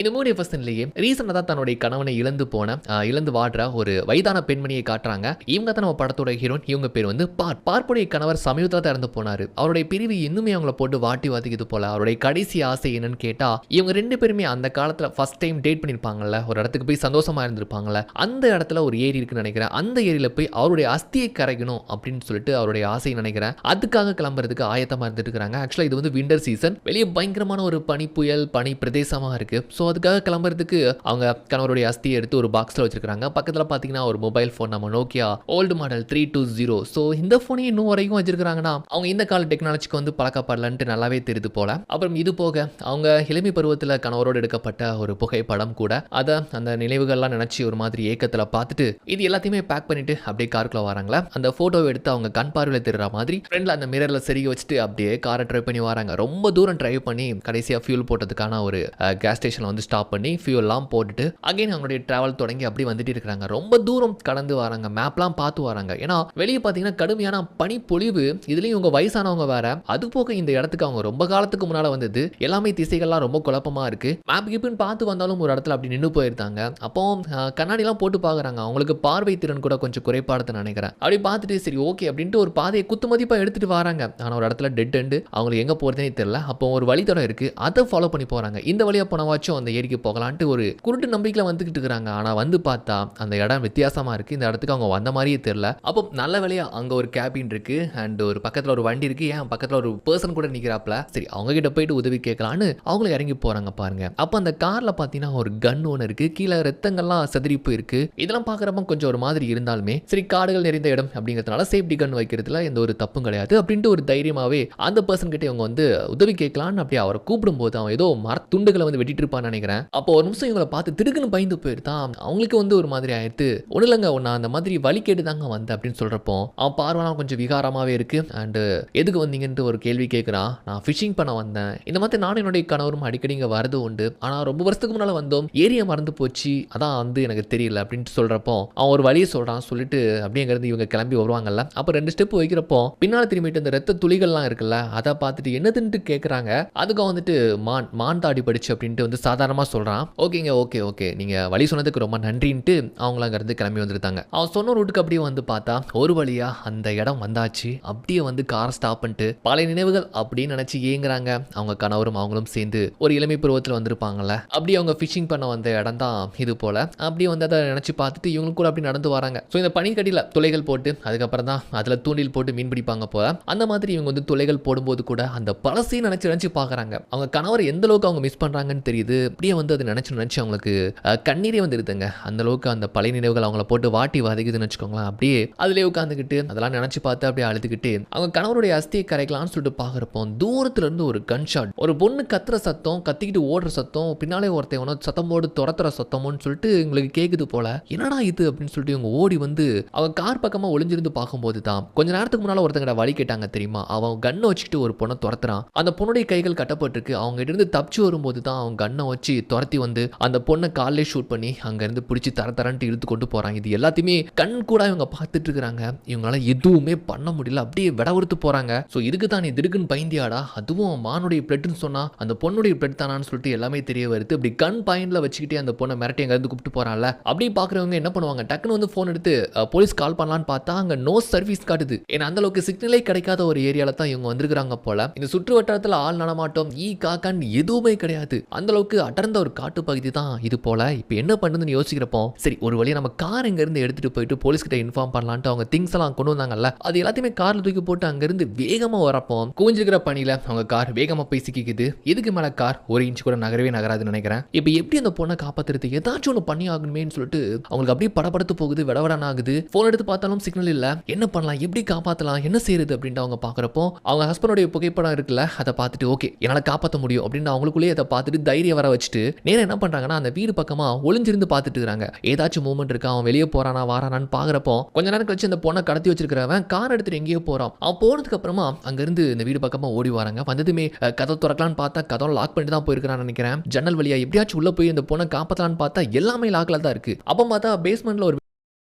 இந்த மூடி பர்சன்லயே ரீசெண்டா தான் தன்னுடைய கணவனை இழந்து வாடுற ஒரு வயதான பெண்மணியை காட்டுறாங்க. இவங்க தான் நம்ம படத்தோட ஹீரோயின். இவங்க பேர் வந்து பார்ப்புடைய கணவர் சமீபத்துல தான் இறந்து போனாரு. அவருடைய பிரிவு இன்னுமே அவங்கள போட்டு வாட்டி வாத்திக்குது போல. அவருடைய கடைசி ஆசை என்னன்னு கேட்டா, இவங்க 2 பேருமே அந்த காலத்துல ஃபர்ஸ்ட் டைம் டேட் பண்ணிருப்பாங்கல்ல, ஒரு இடத்துக்கு போய் சந்தோஷமா இருந்திருப்பாங்கல்ல, அந்த இடத்துல ஒரு ஏரி இருக்குன்னு நினைக்கிறேன். அந்த ஏரியில போய் அவருடைய அஸ்தியை கரைக்கணும் அப்படின்னு சொல்லிட்டு அவருடைய ஆசை நினைக்கிறேன். அதுக்காக கிளம்புறதுக்கு ஆயத்தமா இருந்துட்டு இருக்காங்க. ஆக்சுவலா இது வந்து விண்டர் சீசன். வெளியே பயங்கரமான ஒரு பனி புயல், பனி பிரதேசமா இருக்கு. ஸோ அதுக்காக கிளம்புறதுக்கு அவங்க கணவருடைய அஸ்தியை எடுத்து ஒரு பாக்ஸில் வச்சிருக்காங்க. பக்கத்தில் பார்த்தீங்கன்னா ஒரு மொபைல் ஃபோன், நம்ம நோக்கியா ஓல்டு மாடல் 320. ஸோ இந்த ஃபோனையும் இன்னும் வரைக்கும் வச்சிருக்காங்கன்னா அவங்க இந்த கால டெக்னாலஜிக்கு வந்து பழக்கப்படலன்ட்டு நல்லாவே தெரியுது போல. அப்புறம் இது போக அவங்க இளமை பருவத்தில் கணவரோடு எடுக்கப்பட்ட ஒரு புகைப்படம் கூட, அதை அந்த நினைவுகள்லாம் நினைச்சு ஒரு மாதிரி ஏக்கத்தில் பார்த்துட்டு இது எல்லாத்தையுமே பேக் பண்ணிட்டு அப்படியே காருக்குள்ள வராங்களா. அந்த போட்டோவை எடுத்து அவங்க கண் பார்வையில் தெரிற மாதிரி ஃப்ரெண்ட்ல அந்த மிரர்ல செருகி வச்சுட்டு அப்படியே காரை டிரைவ் பண்ணி வராங்க. ரொம்ப தூரம் டிரைவ் பண்ணி கடைசியாக ஃபியூல் போட்டதுக்கான ஒரு கேஸ் ஸ்டேஷன்ல வந்து ஸ்டாப் பண்ணி ஃபியூல்லாம் போட்டுட்டு அகைன் அவங்களுடைய டிராவல் தொடங்கி அப்படி வந்துட்டு இருக்காங்க. ரொம்ப தூரம் கடந்து வராங்க, மேப்லாம் பார்த்து வராங்க. ஏன்னா வெளியே பார்த்தீங்கன்னா கடுமையான பனி பொழிவு. இதுலயும் இவங்க வயசானவங்க வேற. அது போக இந்த இடத்துக்கு அவங்க ரொம்ப காலத்துக்கு முன்னால வந்தது. எல்லாமே திசைகள்லாம் ரொம்ப குழப்பமா இருக்கு. மேப் கிப்னு பார்த்து வந்தாலும் ஒரு இடத்துல அப்படி நின்று போயிருந்தாங்க. அப்போ கண்ணாடிலாம் போட்டு பார்க்குறாங்க. அவங்களுக்கு பார்வை திறன் கூட கொஞ்சம் குறைபாடுன்னு நினைக்கிறேன். அப்படி பார்த்துட்டு சரி ஓகே அப்படின்ட்டு ஒரு பாதையை குத்து மதிப்பா எடுத்துட்டு வராங்க. ஆனால் ஒரு இடத்துல டெட் எண்டு, அவங்களுக்கு எங்க போறதுனே தெரியல. அப்போ ஒரு வழித்தடம் இருக்கு, அதை ஃபாலோ பண்ணி போறாங்க. இந்த வழியா போனவாச்சும் அந்த ஏரிக்கு போகலான்ட்டு ஒரு குருட்டு நம்பிக்கையில் வந்துகிட்டு இருக்கிறாங்க. ஆனா வந்து பார்த்தா அந்த இடம் வித்தியாசமா இருக்கு. இந்த இடத்துக்கு அவங்க வந்த மாதிரியே தெரியல. அப்போ நல்ல வேலையா அங்க ஒரு கேபின் இருக்கு அண்ட் ஒரு பக்கத்துல ஒரு வண்டி இருக்கு. ஏன் பக்கத்துல ஒரு பர்சன் கூட நிக்கிறாப்ல. சரி அவங்க கிட்ட போயிட்டு உதவி கேட்கலான்னு அவங்களும் இறங்கி போறாங்க பாருங்க. அப்ப அந்த கார்ல பாத்தீங்கன்னா ஒரு கன் ஒன்று இருக்கு. கீழே ரத்தங்கள்லாம் செதறி போயிருக்கு. இதெல்லாம் பாக்குறப்ப கொஞ்சம் ஒரு மாதிரி இருந்தாலுமே சரி காடுகள் நிறைந்த இடம் அப்படிங்கிறதுனால சேஃப்டி கன் வைக்கிறதுல எந்த ஒரு தப்பும் கிடையாது அப்படின்ட்டு ஒரு தைரியமாவே அந்த பர்சன் கிட்ட இவங்க வந்து உதவி கேட்கலான்னு அப்படியே அவரை கூப்பிடும் போது அவன் ஏதோ துண்டுகளை வந்து வெட்டிட்டு இருப்பான்னு நினைக்கிறேன். அப்போ ஒரு நிமிஷம் இவங்களை பார்த்து திடுக்குன்னு பயந்து போயிருந்தான். அவங்களுக்கு வந்து ஒரு மாதிரி ஆயிடுத்து. ஒன்றும் இல்லைங்க, நான் அந்த மாதிரி வழி கேட்டு தாங்க வந்தேன் அப்படின்னு சொல்றப்போ அவன் பார்வைலாம் கொஞ்சம் விகாரமாவே இருக்கு. அண்ட் எதுக்கு வந்தீங்கன்ட்டு ஒரு கேள்வி கேட்குறான். நான் ஃபிஷிங் பண்ண வந்தேன். இந்த மாதிரி நானும் என்னுடைய கணவரும் அடிக்கடி இங்கே வரது உண்டு. ஆனால் ரொம்ப வருஷத்துக்கு முன்னால் வந்தோம், ஏரியா மறந்து போச்சு, அதான் வந்து எனக்கு தெரியல அப்படின்ட்டு சொல்றப்போ அவன் ஒரு வழியை சொல்றான். சொல்லிட்டு அப்படியே இருந்து இவங்க கிளம்பி வருவாங்கல்ல. அப்போ 2 ஸ்டெப் வைக்கிறப்போ பின்னால் திரும்பிட்டு இந்த ரத்த துளிகள்லாம் இருக்குல்ல, அதை பார்த்துட்டு என்னதுன்ட்டு கேட்குறாங்க. அதுக்கு வந்துட்டு மான் தாடி படிச்சு அப்படின்ட்டு வந்து சாதாரணமாக சொல்றான். ஓகேங்க ஓகே ஓகே நீங்க வழி சொன்னதுக்கு ரொம்ப நன்றின்ட்டு அவங்கள அங்கிருந்து கிளம்பி வந்துருந்தாங்க. அவன் சொன்ன ரூட்டுக்கு அப்படியே வந்து பார்த்தா ஒரு வழியா அந்த இடம் வந்தாச்சு. அப்படியே வந்து காரை ஸ்டாப் பண்ணிட்டு பழைய நினைவுகள் அப்படின்னு நினைச்சு ஏங்குறாங்க. அவங்க கணவரும் அவங்களும் சேர்ந்து ஒரு இளமை பருவத்தில் வந்திருப்பாங்கல்ல, அப்படியே அவங்க ஃபிஷிங் பண்ண வந்த இடம் தான் இது போல. அப்படியே வந்து அதை நினைச்சு பார்த்துட்டு இவங்க கூட அப்படி நடந்து வராங்க. ஸோ இந்த பனிக்கடியில் துளைகள் போட்டு அதுக்கப்புறம் தான் அதுல தூண்டில் போட்டு மீன் பிடிப்பாங்க போல. அந்த மாதிரி இவங்க வந்து துளைகள் போடும்போது கூட அந்த பழசையும் நினைச்சு பார்க்குறாங்க. அவங்க கணவர் எந்த அளவுக்கு அவங்க மிஸ் பண்றாங்கன்னு தெரியுது. அப்படியே வந்து அதை நினைச்சு அவங்களுக்கு கண்ணீரே வந்துருதுங்க. அந்த அளவுக்கு அந்த பழைய நினைவுகள் அவங்கள போட்டு வாட்டி வதைக்குதுன்னு வச்சுக்கோங்களேன். அப்படியே அதுலேயே உட்காந்துக்கிட்டு அதெல்லாம் நினைச்சு பார்த்து அப்படியே அழுதுகிட்டு அவங்க கணவருடைய அஸ்தியை கரைக்கலாம்னு சொல்லிட்டு பார்க்குறப்போ தூரத்துல இருந்து ஒரு கன் ஷாட், ஒரு பொண்ணு கத்துற சத்தம், கத்திக்கிட்டு ஓடுற சத்தம், பின்னாலே ஒருத்தவனோ சத்தம் போடு துரத்துற சத்தம்னு சொல்லிட்டு உங்களுக்கு கேட்குது போல. என்னடா இது அப்படின்னு சொல்லிட்டு இவங்க ஓடி வந்து அவங்க கார் பக்கமா ஒளிஞ்சிருந்து பார்க்கும்போது தான் கொஞ்ச நேரத்துக்கு முன்னால ஒருத்தங்கட வழி கேட்டாங்க தெரியுமா, அவன் கண்ணை வச்சுக்கிட்டு ஒரு பொண்ணை துரத்துறான். அந்த பொண்ணுடைய கைகள் கட்டப்பட்டிருக்கு. அவங்க இருந்து தப்பிச்சு வரும்போது தான் அவங்க கண்ணை வச்சு துரத்தி வந்து அந்த பொண்ணை காலிலே ஷூட் பண்ணி அங்கேருந்து பிடிச்சி தரன்ட்டு இழுத்து கொண்டு போகிறாங்க. இது எல்லாத்தையுமே கண் கூட இவங்க பார்த்துட்டு இருக்கிறாங்க. இவங்களால எதுவுமே பண்ண முடியல, அப்படியே விடவறுத்து போகிறாங்க. ஸோ இதுக்கு தான் நீ திடுக்குன்னு பயந்தியாடா, அதுவும் மானுடைய பிளட்னு சொன்னா அந்த பொண்ணுடைய பிளட் தானான்னு சொல்லிட்டு எல்லாமே தெரிய வருது. அப்படி கண் பாயிண்ட்ல வச்சுக்கிட்டே அந்த பொண்ணை மிரட்டி அங்கேருந்து கூப்பிட்டு போகிறான்ல. அப்படி பார்க்குறவங்க என்ன பண்ணுவாங்க, டக்குன்னு வந்து ஃபோன் எடுத்து போலீஸ் கால் பண்ணலான்னு பார்த்தா அங்கே நோ சர்வீஸ் காட்டுது. ஏன்னா அந்த அளவுக்கு சிக்னலே கிடைக்காத ஒரு ஏரியால தான் இவங்க வந்திருக்கிறாங்க போல. இந்த சுற்று வட்டாரத்தில் ஆள் நடமாட்டம் காக்கான்னு எதுவுமே கிடையாது. அந்த அளவுக்கு அடர்ந்த ஒரு காட்டு பகுதி தான் இது போல. இப்போ என்ன பண்ணுதுன்னு யோசிக்கிறப்போ சரி ஒரு வழியா நம்ம கார் இங்க இருந்து எடுத்துட்டு போயிட்டு போலீஸ் கிட்ட இன்ஃபார்ம் பண்ணலான்ட்டு அவங்க திங்ஸ் எல்லாம் கொண்டு வந்தாங்கல்ல, அது எல்லாத்தையுமே கார்ல தூக்கி போட்டு அங்க இருந்து வேகமா வரப்போ கூஞ்சிருக்கிற பணியில அவங்க கார் வேகமா போய் சிக்கிக்குது. இதுக்கு மேல கார் ஒரு இன்ச் கூட நகரவே நகராதுன்னு நினைக்கிறேன். இப்போ எப்படி அந்த பொண்ணை காப்பாத்துறது, ஏதாச்சும் ஒன்று பண்ணி ஆகணுமேன்னு சொல்லிட்டு அவங்களுக்கு அப்படியே படபடத்து போகுது, விடவடான ஆகுது. போன் எடுத்து பார்த்தாலும் சிக்னல் இல்ல. என்ன பண்ணலாம், எப்படி காப்பாற்றலாம், என்ன செய்யறது அப்படின்ட்டு அவங்க பாக்குறப்போ அவங்க ஹஸ்பண்டோடைய புகைப்படம் இருக்குல்ல, அதை பார்த்துட்டு ஓகே என்னால காப்பாற்ற முடியும் அப்படின்னு அவங்களுக்குள்ளேயே அதை பார்த்துட்டு தைரியம் வர வச்சுட்டு நேரம் என்ன பண்றாங்கன்னா அந்த வீடு பக்கமா ஒளிஞ்சிருந்து பார்த்துட்டு இருக்காங்க. ஏதாச்சும் மூவ்மெண்ட் இருக்கா, அவன் வெளியே போறானா வாரானான்னு பாக்குறப்போ கொஞ்ச நேரம் கழிச்சு அந்த பொண்ணை கடத்தி வச்சிருக்கிறவன் கார் எடுத்துட்டு எங்கேயோ போறான். அவன் போனதுக்கு அப்புறமா அங்க இருந்து இந்த வீடு பக்கமா ஓடி வராங்க. வந்ததுமே கதை திறக்கலான்னு பார்த்தா கதவை லாக் பண்ணிட்டு தான் போயிருக்கான்னு நினைக்கிறேன். ஜன்னல் வழியா எப்படியாச்சும் உள்ள போய் இந்த பொண்ணை காப்பாத்தலான்னு பார்த்தா எல்லாமே லாக்ல தான் இருக்கு. அப்ப பார்த்தா பேஸ்மெண்ட்ல ஒரு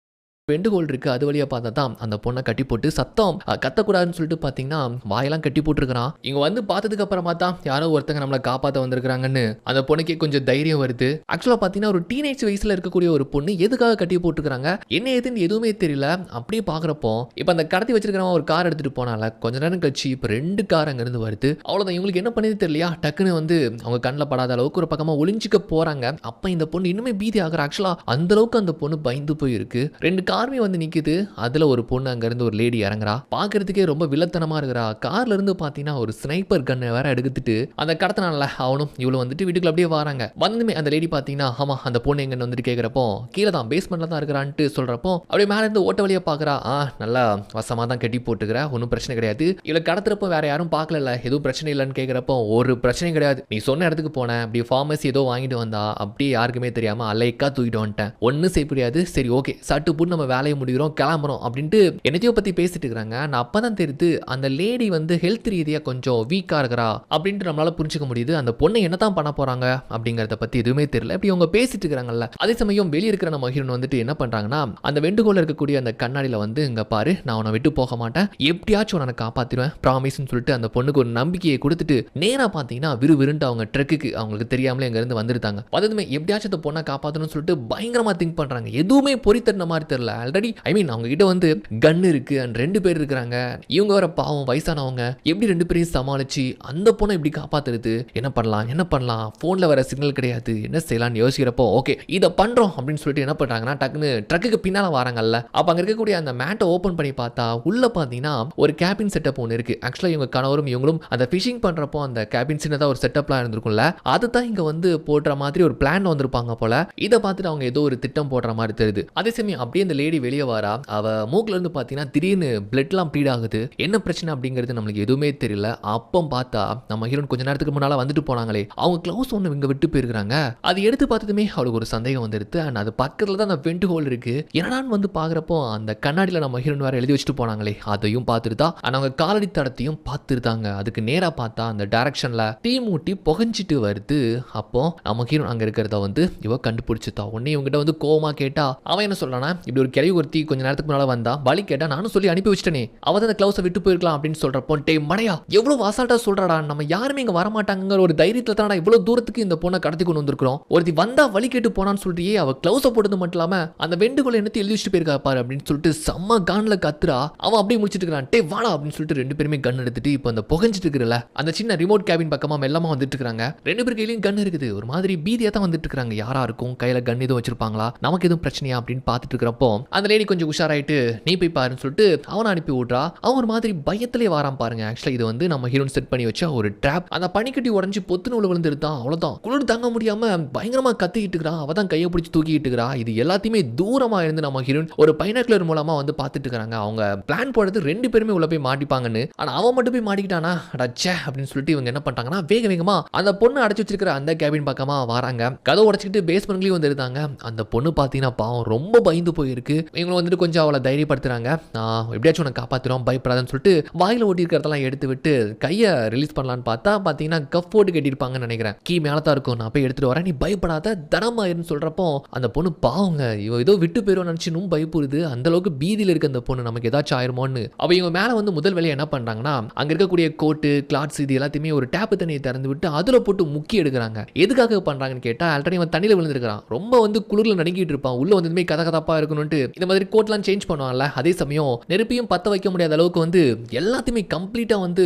வெண்டுகோல் இருக்கு. அது வழியா பார்த்தா தான் அந்த பொண்ண கட்டி போட்டு சத்தம் கத்தக்கூடாதுன்னு சொல்லிட்டு பார்த்தீங்கன்னா, வாயெல்லாம் கட்டி போட்டுருக்கான். இங்க வந்து பார்த்ததுக்கு அப்புறமா தான் யாரோ ஒருத்தங்க நம்மள காப்பாத்த வந்திருக்காங்கன்னு அந்த பொண்ணுக்கே கொஞ்சம் தைரியம் வருது. ஆக்சுவலா பார்த்தீங்கன்னா, ஒரு டீனேஜ் வயசுல இருக்கக்கூடிய ஒரு பொண்ணு எதுக்காக கட்டி போட்டுருக்காங்க, என்ன ஏதுன்னு எதுவுமே தெரியல. அப்படியே பார்க்குறப்போ, இப்ப அந்த கடத்தி வச்சிருக்கிறவன் ஒரு கார் எடுத்துட்டு போனால, கொஞ்ச நேரம் கழிச்சு இப்ப 2 கார் அங்கருந்து வருது. அவ்வளோதான் இவங்களுக்கு என்ன பண்ணது தெரியலையா, டக்குன்னு வந்து அவங்க கண்ல படாத அளவுக்கு ஒரு பக்கமா ஒளிஞ்சுக்க போறாங்க. அப்ப இந்த பொண்ணு இன்னுமே பீதி ஆகுறா. ஆக்சுவலா அந்த அளவுக்கு அந்த பொண்ணு பயந்து போயிருக்கு. 2 காருமே வந்து நிக்குது. அதுல ஒரு பொண்ணு அங்கிருந்து ஒரு லேடி இறங்குறா. பாக்குறதுக்கே ரொம்ப வில்லத்தனமா இருக்கிறா. கார்ல இருந்து பாத்தீங்கன்னா ஒரு ஸ்னைப்பர் கன்னை வேற எடுத்துட்டு அந்த கடத்தினால அவனும் இவ்வளவு வந்துட்டு வீட்டுக்குள்ள அப்படியே வராங்க. வந்ததுமே அந்த லேடி பாத்தீங்கன்னா, ஆமா அந்த பொண்ணு எங்கன்னு வந்துட்டு கேட்கிறப்போ, கீழே தான் பேஸ்மெண்ட்ல தான் இருக்கிறான்ட்டு சொல்றப்போ, அப்படியே மேல இருந்து ஓட்ட வழியா பாக்குறா. நல்லா வசமா தான் கட்டி போட்டுக்கிற, ஒன்றும் பிரச்சனை கிடையாது. இவளை கடத்துறப்போ வேற யாரும் பார்க்கல, எதுவும் பிரச்சனை இல்லைன்னு கேட்கிறப்போ, ஒரு பிரச்சனையும் கிடையாது, நீ சொன்ன இடத்துக்கு போனேன், அப்படியே ஃபார்மசி ஏதோ வாங்கிட்டு வந்தா, அப்படியே யாருக்குமே தெரியாம அலைக்கா தூக்கிட்டு வந்துட்டேன், ஒன்றும் செய்ய முடியாது, சரி ஓகே சட்டு புட்டு நம்ம வேலையை முடிகிறோம் கிளம்புறோம் அப்படின்ட்டு என்னத்தையோ பத்தி பேசிட்டு இருக்காங்க. நான் அப்பதான் தெரியுது அந்த லேடி வந்து ஹெல்த் ரீதியா கொஞ்சம் வீக்கா இருக்கிறா அப்படின்ட்டு நம்மளால புரிஞ்சுக்க முடியுது. அந்த பொண்ணை என்னதான் பண்ண போறாங்க அப்படிங்கறத பத்தி எதுவுமே தெரியல. இப்படி அவங்க பேசிட்டு இருக்காங்கல்ல, அதே சமயம் வெளியே இருக்கிற நம்ம ஹீரோன் வந்துட்டு என்ன பண்றாங்கன்னா, அந்த வெண்டுகோல இருக்கக்கூடிய அந்த கண்ணாடியில வந்து, இங்க பாரு நான் உன்னை விட்டு போக மாட்டேன், எப்படியாச்சும் உன்னை காப்பாத்திடுவேன் ப்ராமிஸ்ன்னு சொல்லிட்டு அந்த பொண்ணுக்கு ஒரு நம்பிக்கையை கொடுத்துட்டு நேரா பாத்தீங்கன்னா விறுவிறுன்ட்டு அவங்க ட்ரக்குக்கு அவங்களுக்கு தெரியாமலே அங்க இருந்து வந்துருந்தாங்க. அதுவுமே எப்படியாச்சும் அந்த பொண்ணை காப்பாற்றணும்னு சொல்லிட்டு பயங்கரமா திங்க் பண்றாங்க. எதுவுமே பொறித்தன மாதிரி தெரியல. ஆல்ரெடி அவங்க கிட்ட வந்து கன் இருக்கு அண்ட் 2 பேர் இருக்காங்க. இவங்க வர பாவம் வயசானவங்க, எப்படி 2 பேரையும் சமாளிச்சு அந்த பொண்ணை இப்படி காப்பாத்துறது, என்ன பண்ணலாம் போன்ல வர சிக்னல் கிடையாது, என்ன செய்யலாம்னு யோசிக்கிறப்போ, ஓகே இதை பண்றோம் அப்படின்னு சொல்லிட்டு என்ன பண்றாங்கன்னா, டக்குன்னு ட்ரக்குக்கு பின்னால வராங்கல்ல, அப்ப அங்க இருக்கக்கூடிய அந்த மேட்டை ஓபன் பண்ணி பார்த்தா உள்ள பாத்தீங்கன்னா ஒரு கேபின் செட்டப் ஒன்று இருக்கு. ஆக்சுவலா இவங்க கணவரும் இவங்களும் அந்த ஃபிஷிங் பண்றப்போ அந்த கேபின் சின்னதா ஒரு செட்டப்லாம் இருந்திருக்கும்ல, அதுதான் இங்க வந்து போடுற மாதிரி ஒரு பிளான் வந்திருப்பாங்க போல. இதை பார்த்துட்டு அவங்க ஏதோ ஒரு திட்டம் போடுற மாதிரி தெரியுது. அதே சமயம் அப்படியே அந்த லேடி வெளியே வரா. அவ மூக்குல இருந்து பாத்தீங்கன்னா திடீர்னு பிளட்லாம் ப்ளீட் ஆகுது. என்ன பிரச்சனை அப்படிங்கிறது நம்மளுக்கு எதுவுமே தெரியல. அப்போ பார்த்தா நம்ம ஹீரோன் கொஞ்ச நேரத்துக்கு முன்னால வந்துட்டு போனாங்களே, அவங்க கிளவுஸ் ஒன்று இங்க விட்டு போயிருக்காங்க. அது எடுத்து பார்த்ததுமே அவளுக்கு ஒரு சந்தேகம் வந்துருது. அண்ட் அது பக்கத்துல தான் அந்த வெண்ட் ஹோல் இருக்கு. என்னடான்னு வந்து பாக்குறப்போ அந்த கண்ணாடியில நம்ம ஹீரோன் வேற எழுதி வச்சுட்டு போனாங்களே, அதையும் பார்த்துருதா. அவங்க காலடி தடத்தையும் பார்த்துருந்தாங்க. அதுக்கு நேரா பார்த்தா அந்த டைரக்ஷன்ல தீ மூட்டி புகஞ்சிட்டு வருது. அப்போ நம்ம ஹீரோன் அங்க இருக்கிறத வந்து இவ கண்டுபிடிச்சுட்டா. உடனே இவங்கிட்ட வந்து கோவமா கேட்டா, அவன் என்ன சொல்றானா, இப்படி ஒரு கிளவி ஒருத்தி கொஞ்ச நேரத்துக்கு முன்னால வந்தா, வழி கேட்டா, நானும் சொல்லி அனுப்பி வச்சிட்டேனே, அவ தான் அந்த கிளவுஸை விட்டு போயிருக்கலாம் அப்படின்னு சொல்றப்போ, டே மடையா எவ்வளவு அசால்ட்டா சொல்றாடா, நம்ம யாருமே இங்க வர மாட்டாங்கிற ஒரு தைரியத்துல தான் இவ்வளவு தூரத்துக்கு இந்த பொண்ணை கடத்தி கொண்டு வந்திருக்கிறோம். ஒருத்தி வந்தா வழி கேட்டு போனான்னு சொல்லிட்டு அவ கிளவுஸை போட்டது மட்டும் இல்லாம அந்த வெண்டுகோலை என்னத்தை எழுதி வச்சுட்டு போயிருக்கா பாரு அப்படின்னு சொல்லிட்டு செம்ம கான்ல கத்துறா. அவன் அப்படியே முடிச்சிட்டு இருக்கான். டே வாடா அப்படின்னு சொல்லிட்டு 2 பேருமே கன் எடுத்துட்டு இப்போ அந்த புகஞ்சிட்டு இருக்கிறல அந்த சின்ன ரிமோட் கேபின் பக்கமா மெல்லமா வந்துட்டு இருக்காங்க. 2 பேர் கையிலயும் கன் இருக்குது. ஒரு மாதிரி பீதியா தான் வந்துட்டு இருக்காங்க. யாரா இருக்கும், கையில கன் எதுவும் வச்சிருப்பாங்களா, நமக்கு எதுவும் பிரச்சனையா அப்படின்னு பார்த்துட்டு இருக்கிறப்போ அந்த லேடி கொஞ்சம் உஷாராயிட்டு நீ போய் பாருன்னு சொல்லிட்டு அவனை அனுப்பி விட்றா. அவன் ஒரு மாதிரி பயத்திலே வாரான் பாருங்க. ஆக்சுவலா இது வந்து நம்ம ஹீரோன் செட் பண்ணி வச்ச ஒரு ட்ராப். அந்த பனிக்கட்டி உடஞ்சி பொத்துன்னு உள்ள விழுந்துருந்தான். அவ்வளவுதான், குளிர் தாங்க முடியாம பயங்கரமா கத்திக்கிட்டு இருக்கிறா. அவ தான் கையை பிடிச்சி தூக்கிட்டு இருக்கிறா. இது எல்லாத்தையுமே தூரமா இருந்து நம்ம ஹீரோன் ஒரு பைனாக்குலர் மூலமா வந்து பார்த்துட்டு இருக்காங்க. அவங்க பிளான் போடுறது 2 பேருமே உள்ள போய் மாட்டிப்பாங்கன்னு. ஆனா அவன் மட்டும் போய் மாட்டிக்கிட்டானா அடச்சே அப்படின்னு சொல்லிட்டு இவங்க என்ன பண்ணிட்டாங்கன்னா, வேகமா அந்த பொண்ணு அடைச்சு வச்சிருக்கிற அந்த கேபின் பக்கமா வராங்க. கதவை உடைச்சிக்கிட்டு பேஸ்மெண்ட்லயும் வந்து இருந்தாங்க. அந்த பொண்ணு பாத்தீங்கன்னா பாவம் ரொம்ப பயந்து போயிருக்கு. இவங்க வந்துட்டு கொஞ்சம் அவளை தைரியப்படுத்துறாங்க. எப்படியாச்சும் உனக்கு காப்பாத்துறோம் பயப்படாதுன்னு சொல்லிட்டு வாயில ஓட்டி இருக்கிறதெல்லாம் எடுத்து விட்டு கையை ரிலீஸ் பண்ணலான்னு பார்த்தா பாத்தீங்கன்னா கஃப் போட்டு கட்டியிருப்பாங்கன்னு நினைக்கிறேன். கீ மேலதான் இருக்கும், நான் போய் எடுத்துட்டு வரேன், நீ பயப்படாத தனமாயிருன்னு சொல்றப்போ அந்த பொண்ணு பாவங்க இவ ஏதோ விட்டு போயிடும் நினைச்சு பயப்படுது. அந்த அளவுக்கு பீதியில் இருக்க அந்த பொண்ணு நமக்கு ஏதாச்சும் ஆயிருமோன்னு அவ இவங்க மேல வந்து முதல் வேலையை என்ன பண்றாங்கன்னா, அங்க இருக்கக்கூடிய கோட்டு கிளாத்ஸ் இது எல்லாத்தையுமே ஒரு டேப்பு தண்ணியை திறந்து விட்டு அதுல போட்டு முக்கி எடுக்கிறாங்க. எதுக்காக பண்றாங்கன்னு கேட்டா, ஆல்ரெடி அவன் தண்ணியில விழுந்திருக்கான், ரொம்ப வந்து குளிர்ல நடுங்கிட்டு இருப்பான், உள்ள வந்து கதகதப்பா இருக்கணும்ட்டு இந்த மாதிரி கோட்லாம் சேஞ்ச் பண்ணுவாங்கல்ல. அதே சமயம் நெருப்பியும் பத்த வைக்க முடியாத அளவுக்கு வந்து எல்லாத்தையுமே கம்ப்ளீட்டா வந்து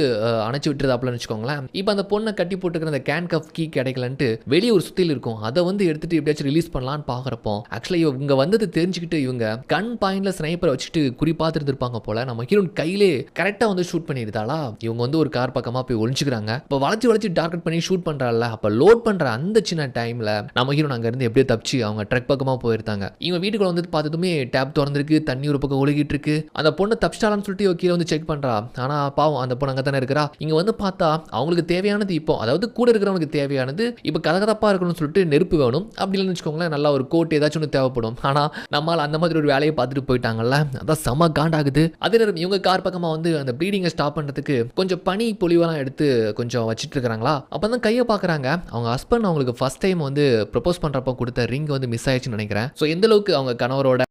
அணைச்சு விட்டுறதாப்லன்னு வச்சுக்கோங்களேன். இப்போ அந்த பொண்ணை கட்டி போட்டுக்கிற அந்த கேன் கஃப் கீ கிடைக்கலன்ட்டு வெளியே ஒரு சுத்தியில் இருக்கும், அதை வந்து எடுத்துட்டு எப்படியாச்சும் ரிலீஸ் பண்ணலான்னு பாக்குறப்போ ஆக்சுவலி இவங்க வந்தது தெரிஞ்சுக்கிட்டு இவங்க கன் பாயிண்ட்ல ஸ்னைப்பரை வச்சுட்டு குறி பார்த்துட்டு இருப்பாங்க போல. நம்ம ஹீரோன் கையிலே கரெக்டா வந்து ஷூட் பண்ணிருந்தாளா. இவங்க வந்து ஒரு கார் பக்கமா போய் ஒளிஞ்சுக்கிறாங்க. இப்போ வளைச்சு டார்கெட் பண்ணி ஷூட் பண்றாள். அப்ப லோட் பண்ற அந்த சின்ன டைம்ல நம்ம ஹீரோன் அங்க இருந்து எப்படியே தப்பிச்சு அவங்க ட்ரக் பக்கமா போயிருந்தாங்க. இவங்க வீட்டுக்குள்ள வந்து பார்த்ததுமே டேப் திறந்திருக்கு, தண்ணி ஒரு பக்கம் ஒழுகிட்டு இருக்கு. அந்த பொண்ணை தப்பிச்சிட்டாலான்னு சொல்லிட்டு கீழே வந்து செக் பண்றா. ஆனா பாவம் அந்த பொண்ணு அங்க தானே இருக்கிறா. இங்க வந்து பார்த்தா அவங்களுக்கு தேவையானது இப்போ, அதாவது கூட இருக்கிறவங்களுக்கு தேவையானது இப்போ கதகதப்பா இருக்கணும்னு சொல்லிட்டு நெருப்பு வேணும். அப்படி இல்லைன்னு வச்சுக்கோங்களேன், நல்லா ஒரு கோட் ஏதாச்சும் ஒன்று தேவைப்படும். ஆனா நம்மால் அந்த மாதிரி ஒரு வேலையை பார்த்துட்டு போயிட்டாங்கல்ல, அதான் செம காண்டாகுது. அதே நேரம் இவங்க கார் பக்கமா வந்து அந்த ப்ளீடிங்கை ஸ்டாப் பண்றதுக்கு கொஞ்சம் பனி பொலிவெல்லாம் எடுத்து கொஞ்சம் வச்சிட்டு இருக்காங்களா. அப்பதான் கையை பாக்குறாங்க. அவங்க ஹஸ்பண்ட் அவங்களுக்கு ஃபர்ஸ்ட் டைம் வந்து ப்ரப்போஸ் பண்றப்போ கொடுத்த ரிங் வந்து மிஸ் ஆயிடுச்சுன்னு நினைக்கிறேன். ஸோ எந்த அளவுக்கு அவங்க கணவரோட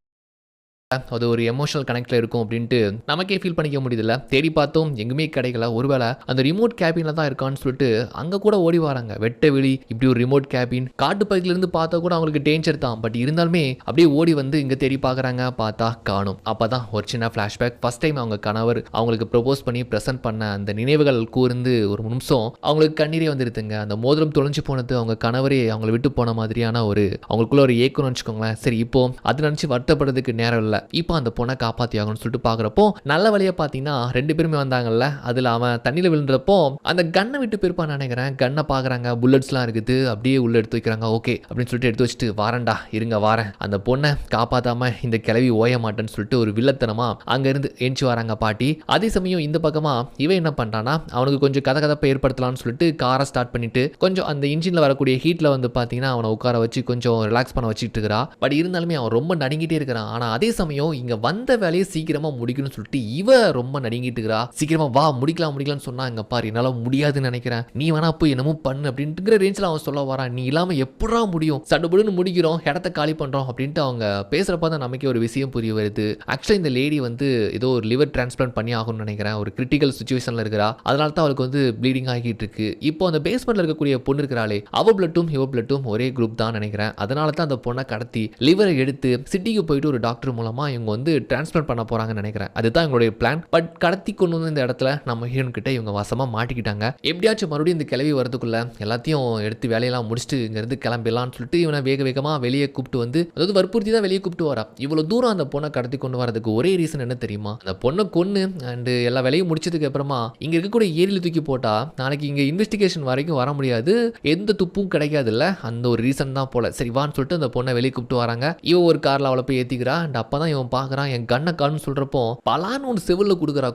அது ஒரு எமோஷனல் கனெக்ட்ல இருக்கும் அப்படின்ட்டு நமக்கே ஃபீல் பண்ணிக்க முடியுதுல்ல. தேடி பார்த்தோம் எங்குமே கிடைக்கல. ஒருவேளை அந்த ரிமோட் கேபின்ல தான் இருக்கான்னு சொல்லிட்டு அங்க கூட ஓடி வராங்க. வெட்ட வெளி இப்படி ஒரு ரிமோட் கேபின் காட்டு பகுதியில இருந்து பார்த்தா கூட அவங்களுக்கு டேஞ்சர் தான். பட் இருந்தாலுமே அப்படியே ஓடி வந்து இங்க தேடி பார்க்கறாங்க. பார்த்தா காணோம். அப்பதான் ஒரு சின்ன ஃபிளாஷ்பேக். ஃபர்ஸ்ட் டைம் அவங்க கணவர் அவங்களுக்கு ப்ரொபோஸ் பண்ணி பிரசன்ட் பண்ண அந்த நினைவுகள் கூர்ந்து ஒரு நிமிஷம் அவங்களுக்கு கண்ணீரே வந்துருதுங்க. அந்த மோதிரம் தொலைஞ்சு போனது அவங்க கணவரே அவங்களை விட்டு போன மாதிரியான ஒரு அவங்களுக்குள்ள ஒரு ஏக்கம்னு வச்சுக்கோங்களேன். சரி இப்போ அது நினைச்சு வருத்தப்படுறதுக்கு நேரம் இல்லை. இப்போ அந்த பொண்ணை காப்பாத்தி ஆகணும்னு சொல்லிட்டு பாக்குறப்போ நல்ல வழியா பாத்தீங்கன்னா 2 பேருமே வந்தாங்கல்ல. அதுல அவன் தண்ணியில விழுந்தப்போ அந்த கன்னை விட்டு போயிருப்பான்னு நினைக்கிறேன். கன்னை பாக்குறாங்க. புல்லட்ஸ்லாம் இருக்குது. அப்படியே உள்ள எடுத்து வைக்கிறாங்க. ஓகே அப்படின்னு சொல்லிட்டு எடுத்து வச்சுட்டு வாரண்டா இருங்க வாரேன். அந்த பொண்ணை காப்பாத்தாம இந்த கிளவி ஓய மாட்டேன்னு சொல்லிட்டு ஒரு வில்லத்தனமா அங்க இருந்து எஞ்சி வராங்க பாட்டி. அதே சமயம் இந்த பக்கமா இவன் என்ன பண்றானா அவனுக்கு கொஞ்சம் கதகதப்பை ஏற்படுத்தலாம்னு சொல்லிட்டு காரை ஸ்டார்ட் பண்ணிட்டு கொஞ்சம் அந்த இன்ஜின்ல வரக்கூடிய ஹீட்ல வந்து பாத்தீங்கன்னா அவனை உட்கார வச்சு கொஞ்சம் ரிலாக்ஸ் பண்ண வச்சுட்டு இருக்கிறா. பட் இருந்தாலுமே அவன் ரொம்ப நடுங்கிட்டே இருக்கிறான். ஆனா அதே சமயம் இங்க வந்த வேலையை சீக்கிரமா முடிக்கணும்னு சொல்லிட்டு இவ ரொம்ப நடுங்கிட்டு இருக்கிறா. சீக்கிரமா வா முடிக்கலாம்னு சொன்னா இங்க பாரு என்னால முடியாதுன்னு நினைக்கிறேன். நீ வேணா போய் என்னமோ பண்ணு அப்படின்ட்டுங்கிற ரேஞ்சில் அவன் சொல்ல வரான். நீ இல்லாம எப்படா முடியும், சடுபடுன்னு முடிக்கிறோம், இடத்த காலி பண்றோம் அப்படின்ட்டு அவங்க பேசுறப்ப தான் நமக்கே ஒரு விஷயம் புரிய வருது. ஆக்சுவலா இந்த லேடி வந்து ஏதோ ஒரு லிவர் டிரான்ஸ்பிளான்ட் பண்ணி ஆகும்னு நினைக்கிறேன். ஒரு கிரிட்டிக்கல் சுச்சுவேஷன்ல இருக்கிறா. அதனால தான் அவளுக்கு வந்து ப்ளீடிங் ஆகிட்டு இருக்கு. இப்போ அந்த பேஸ்மெண்ட்ல இருக்கக்கூடிய பொண்ணு இருக்கிறாளே அவ பிளட்டும் இவ பிளட்டும் ஒரே குரூப் தான் நினைக்கிறேன். அதனால தான் அந்த பொண்ணை கடத்தி லிவரை எடுத்து சிட்டிக்கு போயிட்டு ஒரு டாக்டர் மூலமா இவங்க வந்து டிரான்ஸ்பிளான்ட் பண்ண போறாங்கன்னு நினைக்கிறேன். அதுதான் எங்களுடைய பிளான். பட் கடத்தி கொண்டு வந்து இந்த இடத்துல நம்ம ஹீரோன் கிட்ட இவங்க வசமா மாட்டிக்கிட்டாங்க. எப்படியாச்சும் மறுபடியும் இந்த கிளவி வரதுக்குள்ள எல்லாத்தையும் எடுத்து வேலையெல்லாம் முடிச்சுட்டு இங்க இருந்து கிளம்பிடலாம்னு சொல்லிட்டு இவனை வேக வேகமா வெளியே கூப்பிட்டு வந்து அதாவது வற்புறுத்தி தான் வெளியே கூப்பிட்டு வரா. இவ்வளவு தூரம் அந்த பொண்ணை கடத்தி கொண்டு வரதுக்கு ஒரே ரீசன் என்ன தெரியுமா? அந்த பொண்ணை கொன்னு அண்ட் எல்லா வேலையும் முடிச்சதுக்கு அப்புறமா இங்க இருக்கக்கூடிய ஏரியில தூக்கி போட்டா நாளைக்கு இங்க இன்வெஸ்டிகேஷன் வரைக்கும் வர முடியாது, எந்த துப்பும் கிடைக்காது இல்ல, அந்த ஒரு ரீசன் தான் போல. சரி வான்னு சொல்லிட்டு அந்த பொண்ணை வெளியே கூப்பிட்டு வராங்க. இவ ஒரு கார்ல அவளை போய் ஏத்திக்கிறா. அண்ட் அப்பதான் இவன் பாக்குறான் என் கண்ணை காணுன்னு சொல்றப்போ பலான்னு ஒன்று செவில்ல கொடுக்குறா.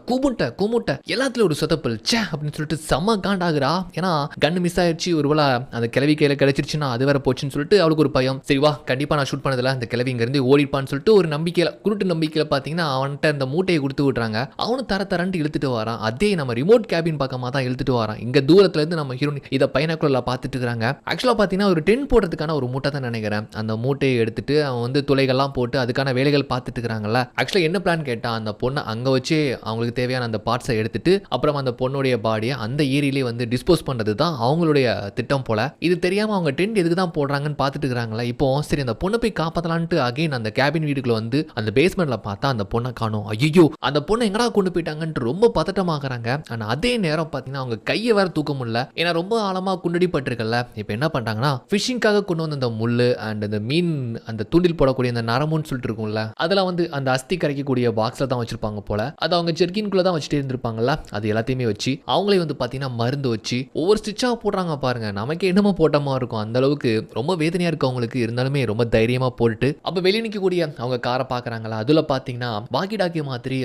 கூமுட்டை எல்லாத்துலயும் ஒரு சொதப்பல் சே அப்படின்னு சொல்லிட்டு செம்ம காண்டாகிறா. ஏன்னா கண்ணு மிஸ் ஆயிடுச்சு, ஒருவேளை அந்த கிளவி கையில கிடைச்சிருச்சுன்னா அது வேற போச்சுன்னு சொல்லிட்டு அவளுக்கு ஒரு பயம். சரி வா கண்டிப்பா நான் ஷூட் பண்ணதில்ல, அந்த கிளவி இங்க இருந்து ஓடிப்பான்னு சொல்லிட்டு ஒரு நம்பிக்கையில குருட்டு நம்பிக்கையில பாத்தீங்கன்னா அவன்கிட்ட அந்த மூட்டையை கொடுத்து விட்டுறாங்க. அவனு தரண்டு இழுத்துட்டு வரான். அதே நம்ம ரிமோட் கேபின் பக்கமா தான் இழுத்துட்டு வரான். இங்க தூரத்துல இருந்து நம்ம ஹீரோன் இதை பைனாக்குலர்ல பார்த்துட்டு இருக்காங்க. ஆக்சுவலா பாத்தீங்கன்னா ஒரு டென்ட் போடுறதுக்கான ஒரு மூட்டை தான் நினைக்கிறேன். அந்த மூட்டையை எடுத்துட்டு அவன் வந்து துளைகள்லாம் போட்டு அதுக்கான வேலைகள் பார்த்துட்டு இருக்காங்கல்ல. ஆக்சுவலா என்ன பிளான் கேட்டா அந்த பொண்ணை அங்க வச்சு அவங்களுக்கு தேவையான அந்த பார்ட்ஸை எடுத்துட்டு அப்புறம் அந்த பொண்ணுடைய பாடியை அந்த ஏரியிலே வந்து டிஸ்போஸ் பண்றது தான் அவங்களுடைய திட்டம் போல. இது தெரியாம அவங்க டென்ட் எதுக்கு தான் போடுறாங்கன்னு பார்த்துட்டு இருக்காங்களா. இப்போ சரி அந்த பொண்ணை போய் காப்பாத்தலான்ட்டு அகைன் அந்த கேபின் வீட்டுக்குள்ள வந்து அந்த பேஸ்மெண்ட்ல பார்த்தா அந்த பொண்ணை காணோம். ஐயோ அந்த பொண்ணை எங்கடா கொண்டு போயிட்டாங்கன்னு ரொம்ப பதட்டமாகறாங்க. ஆனா அதே நேரம் பார்த்தீங்கன்னா அவங்க கையை வேற தூக்க முடியல. ஏன்னா ரொம்ப ஆழமா குண்டடிப்பட்டிருக்கல. இப்போ என்ன பண்றாங்கன்னா ஃபிஷிங்காக கொண்டு வந்து அந்த முள்ளு அண்ட் அந்த மீன் அந்த தூண்டில் போடக்கூடிய அந்த நரம்புன்னு சொல்லிட்டு இருக்கும்ல, அதெல்லாம் வந்து அந்த அஸ்தி கரைக்கக்கூடிய பாக்ஸ்ல தான் வச்சிருப்பாங்க போல. அது அவங்க ஜெர்கின்குள்ள தான் வச்சுட்டே இருந்திருப்பாங்கல்ல. அது எல்லாத்தையுமே வச்சு அவங்களே வந்து பார்த்தீங்கன்னா மருந்து வச்சு ஒவ்வொரு ஸ்டிச்சாக போடுறாங்க பாருங்க. நமக்கு என்னமோ போட்டமா இருக்கும். அந்த அளவுக்கு ரொம்ப வேதனையா இருக்கு அவங்களுக்கு. இருந்தாலுமே ரொம்ப தைரியமா போட்டுட்டு அப்ப வெளியே நிற்கக்கூடிய அவங்க காரை பாக்குறாங்களா. அதுல பாத்தீங்கன்னா வாக்கி டாக்கி மாதிரி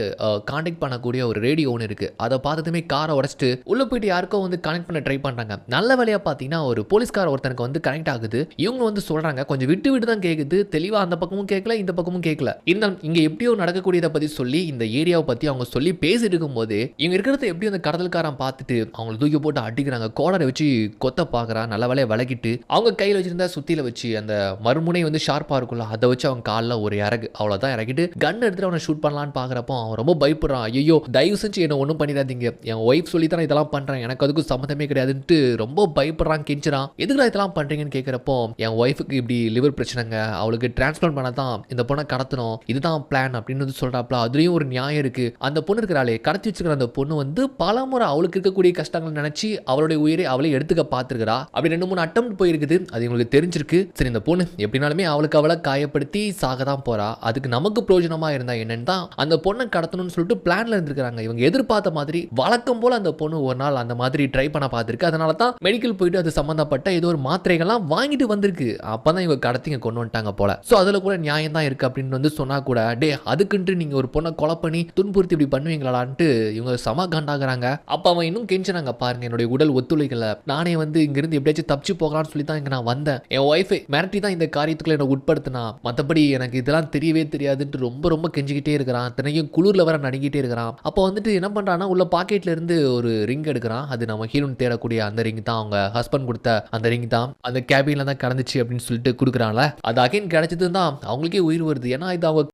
கான்டாக்ட் பண்ணக்கூடிய ஒரு ரேடியோ ஒன்று இருக்கு. அதை பார்த்ததுமே காரை உடச்சிட்டு உள்ள போயிட்டு யாருக்கோ வந்து கனெக்ட் பண்ண ட்ரை பண்றாங்க. நல்ல வேலையா பாத்தீங்கன்னா ஒரு போலீஸ்கார ஒருத்தனுக்கு வந்து கனெக்ட் ஆகுது. இவங்க வந்து சொல்றாங்க கொஞ்சம் விட்டு விட்டு தான் கேக்குது, தெளிவா அந்த பக்கமும் கேட்கல இந்த பக்கமும் கேட்கல. இருந்தாலும் இங்க எப்படியோ நடக்கக்கூடியதை பத்தி சொல்லி இந்த ஏரியாவை பத்தி அவங்க சொல்லி பேசிட்டு இருக்கும் போது இவங்க இருக்கிறத எப்படி அந்த கடல்காரன் பார்த்துட்டு அவங்களை தூக்கி போட்டு அடிக்கிறாங்க. கோடரை வச்சு கொத்த பாக்குறா. நல்ல வேலையை விளக்கிட்டு அவங்க கையில் வச்சிருந்தா சுத்தியில வச்சு அந்த மறுமுனை வந்து ஷார்ப்பா இருக்கும்ல, அதை வச்சு அவங்க காலில் ஒரு இறகு அவ்வளவுதான் இறக்கிட்டு கன் எடுத்துட்டு அவனை ஷூட் பண்ணலான்னு பாக்குறப்போ அவன் ரொம்ப பயப்படுறான். ஐயோ தயவு செஞ்சு என்ன ஒன்றும் பண்ணிடாதீங்க, என் ஒய்ஃப் சொல்லி தான் இதெல்லாம் பண்றேன், எனக்கு அதுக்கும் சம்மந்தமே கிடையாதுன்ட்டு ரொம்ப பயப்படுறான், கெஞ்சுறான். எதுக்குடா இதெல்லாம் பண்றீங்கன்னு கேட்கிறப்போ என் ஒய்ஃபுக்கு இப்படி லிவர் பிரச்சனைங்க, அவளுக்கு டிரான்ஸ்பிளான்ட் பண்ண தான் இந்த பொண்ணை கடத்தணும், இதுதான் பிளான் அப்படின்னு சொல்றாப்ல. அதுலயும் ஒரு நியாயம் இருக்கு. அந்த பொண்ணு இருக்கிறாளே கடத்தி வச்சுக்கிற அந்த பொண்ணு வந்து பல முறை அவளுக்கு இருக்கக்கூடிய கஷ்டங்கள் நினைச்சு அவளுடைய உயிரை அவளை எடுத்துக்க பார்த்துருக்கிறா. அப்படி 2-3 அட்டம் போயிருக்குது. அது உங்களுக்கு தெரிஞ்சிருக்கு. சரி இந்த பொண்ணு எப்படினாலுமே அவளுக்கு அவளை காயப்படுத்தி சாக தான் போறா. அதுக்கு நமக்கு பிரயோஜனமா இருந்தா என்னன்னு தான் அந்த பொண்ணை கடத்தணும்னு சொல்லிட்டு பிளான்ல இருந்திருக்காங்க. இவங்க எதிர்பார்த்த மாதிரி வழக்கம் போல அந்த பொண்ணு ஒரு நாள் அந்த மாதிரி ட்ரை பண்ண பார்த்திருக்கு. அதனால தான் மெடிக்கல் போயிட்டு அது சம்பந்தப்பட்ட ஏதோ ஒரு மாத்திரைகள்லாம் வாங்கிட்டு வந்திருக்கு. அப்பதான் இவங்க கடத்திங்க கொண்டு வந்துட்டாங்க போல. சோ அதுல கூட நியாயம் தான் இருக்கு அப்படின்னு வந்து சொன்னா கூட டே அதுக்குன்ட்டு நீங்க ஒரு பொண்ணை கொலை பண்ணி துன்புறுத்தி இப்படி பண்ணுவீங்களான்ட்டு இவங்க சம காண்டாகிறாங்க. அப்ப அவன் இன்னும் கெஞ்சினாங்க பாருங்க, என்னுடைய உடல் ஒத்துழைக்கல, நானே வந்து இங்கிருந்து எப்படியாச்சும் தப்பிச்சு போகலாம்னு சொல்லி தான் இங்க நான் வந்தேன், என் ஒய்ஃபை மிரட்டி தான் இந்த காரியத்துக்குள்ள என்ன உட்படுத்தினா, மற்றபடி எனக்கு இதெல்லாம் தெரியவே தெரியாதுன்ட்டு ரொம்ப ரொம்ப கெஞ்சிக்கிட்டே இருக்கிறான். தினைக்கும் குளிர்ல வர நடுங்கிட்டே இருக்கிறான். அப்போ வந்துட்டு என்ன பண்றான்னா உள்ள பாக்கெட்ல இருந்து ஒரு ரிங் எடுக்கிறான். அது நம்ம ஹீரோன் தேடக்கூடிய அந்த ரிங் தான், அவங்க ஹஸ்பண்ட் கொடுத்த அந்த ரிங் தான், அந்த கேபின்ல தான் கடந்துச்சு அப்படின்னு சொல்லிட்டு கொடுக்குறான்ல. அது அகைன் கிடைச்சது தான் அவங்களுக்கே உயிர் வருது. ஏன்னா இது அவங்க